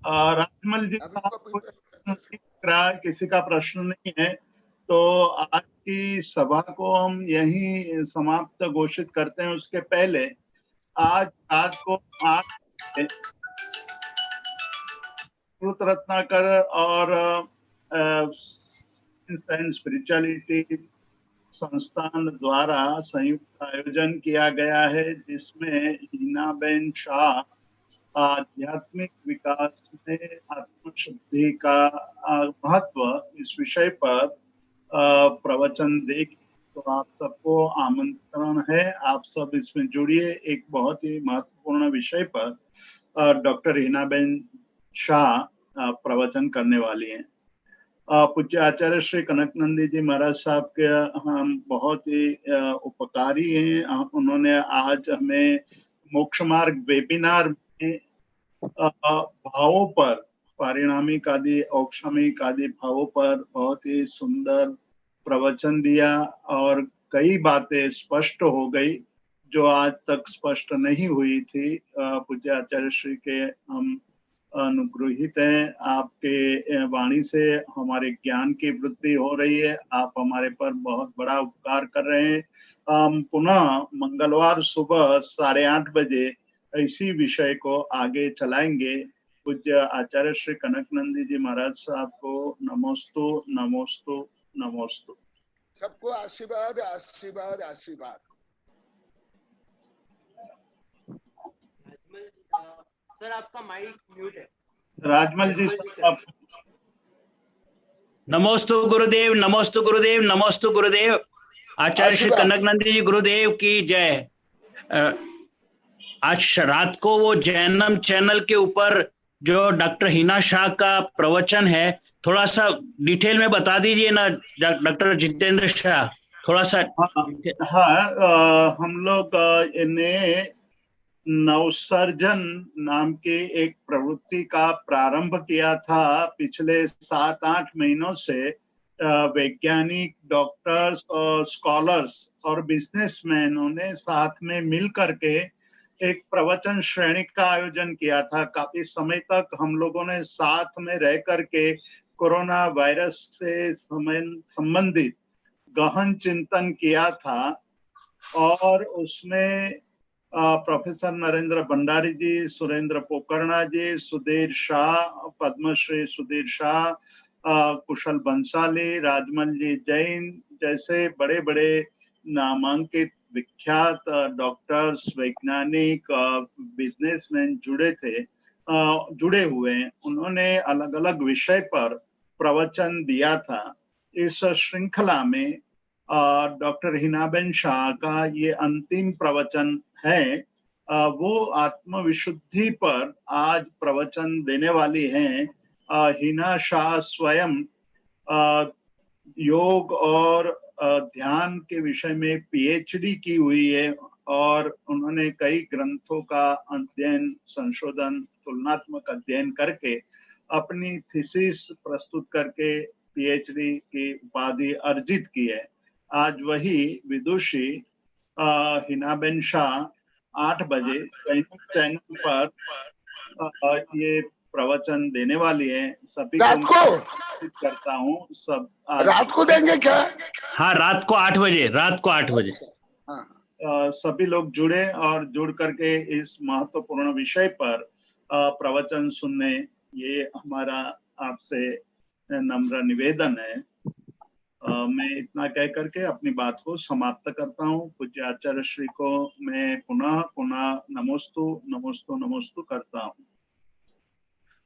राजमल जी का किसी का प्रश्न नहीं है, तो आज की सभा को हम यहीं समाप्त घोषित करते हैं। उसके पहले आज रात को 8 रत्नाकर और साइंस स्पिरिचुअलिटी संस्थान द्वारा संयुक्त आयोजन किया गया है, जिसमें हिनाबेन शाह आध्यात्मिक विकास में आत्मशुद्धि का महत्व इस विषय पर प्रवचन देगी। तो आप सबको आमंत्रण है, आप सब इसमें जुड़िए। एक बहुत ही महत्वपूर्ण विषय पर डॉक्टर हिनाबेन शाह प्रवचन करने वाली हैं। पूज्य आचार्य श्री कनकनंदी जी महाराज साहब के हम बहुत ही उपकारी हैं। उन्होंने आज हमें मोक्ष मार्ग वेबिनार में भावों पर, पारिणामिक आदि औक्षमिक आदि भावों पर बहुत ही सुंदर प्रवचन दिया, और कई बातें स्पष्ट हो गई जो आज तक स्पष्ट नहीं हुई थी। पूज्य आचार्य श्री के हम अनुग्रहित हैं, आपके वाणी से हमारे ज्ञान की वृद्धि हो रही है। आप हमारे पर बहुत बड़ा उपकार कर रहे हैं। हम पुनः मंगलवार सुबह 8:30 बजे इसी विषय को आगे चलाएंगे। पूज्य आचार्य श्री कनकनंदी जी महाराज साहब को नमोस्तु नमोस्तु नमोस्तु। सबको आशीर्वाद आशीर्वाद आशीर्वाद। सर आपका माइक म्यूट है। राजमल जी आप। नमोस्तु गुरुदेव, नमोस्तु गुरुदेव, नमोस्तु गुरुदेव। आचार्य श्री कनकनंदी जी गुरुदेव की जय। आज रात को वो जैनम चैनल के ऊपर जो डॉक्टर हिना शाह का प्रवचन है, थोड़ा सा डिटेल में बता दीजिए ना डॉक्टर जितेंद्र शाह, थोड़ा सा। हाँ, हम लोग इन्हें नवसर्जन नाम की एक प्रवृत्ति का प्रारंभ किया था पिछले 7-8 महीनों से। वैज्ञानिक, डॉक्टर्स और स्कॉलर्स और बिजनेसमैनों ने साथ में मिल करके एक प्रवचन श्रेणी का आयोजन किया था। काफी समय तक हम लोगों ने साथ में रह करके कोरोना वायरस से संबंधित गहन चिंतन किया था और उसमें प्रोफेसर नरेंद्र भंडारी जी, सुरेंद्र पोकर्णा जी, सुधीर शाह, पद्मश्री सुधीर शाह, कुशल बंसाली, राजमल जी जैन जैसे बड़े बड़े नामांकित विख्यात डॉक्टर्स, वैज्ञानिक, बिजनेसमैन जुड़े हुए। उन्होंने अलग अलग विषय पर प्रवचन दिया था। इस श्रृंखला में डॉक्टर हिनाबेन शाह का ये अंतिम प्रवचन है। वो आत्मविशुद्धि पर आज प्रवचन देने वाली हैं। हिना शाह स्वयं योग और ध्यान के विषय में पीएचडी की हुई है और उन्होंने कई ग्रंथों का अध्ययन, संशोधन, तुलनात्मक अध्ययन करके अपनी थीसिस प्रस्तुत करके पीएचडी की उपाधि अर्जित की है। आज वही विदुषी हिनाबेन शाह 8 बजे चैनल पर ये प्रवचन देने वाली है। सभी रात को करता हूँ। सब रात को देंगे क्या? हाँ, रात को 8 बजे, रात को 8 बजे। सभी लोग जुड़े और जुड़ करके इस महत्वपूर्ण विषय पर प्रवचन सुनने, ये हमारा आपसे नम्र निवेदन है। मैं इतना कह करके अपनी बात को समाप्त करता हूँ। पूज्य आचार्य श्री को मैं पुनः पुनः नमोस्तु नमोस्तु नमोस्तु करता हूँ।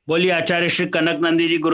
बोलिए आचार्य श्री कनक नंदी जी गुरु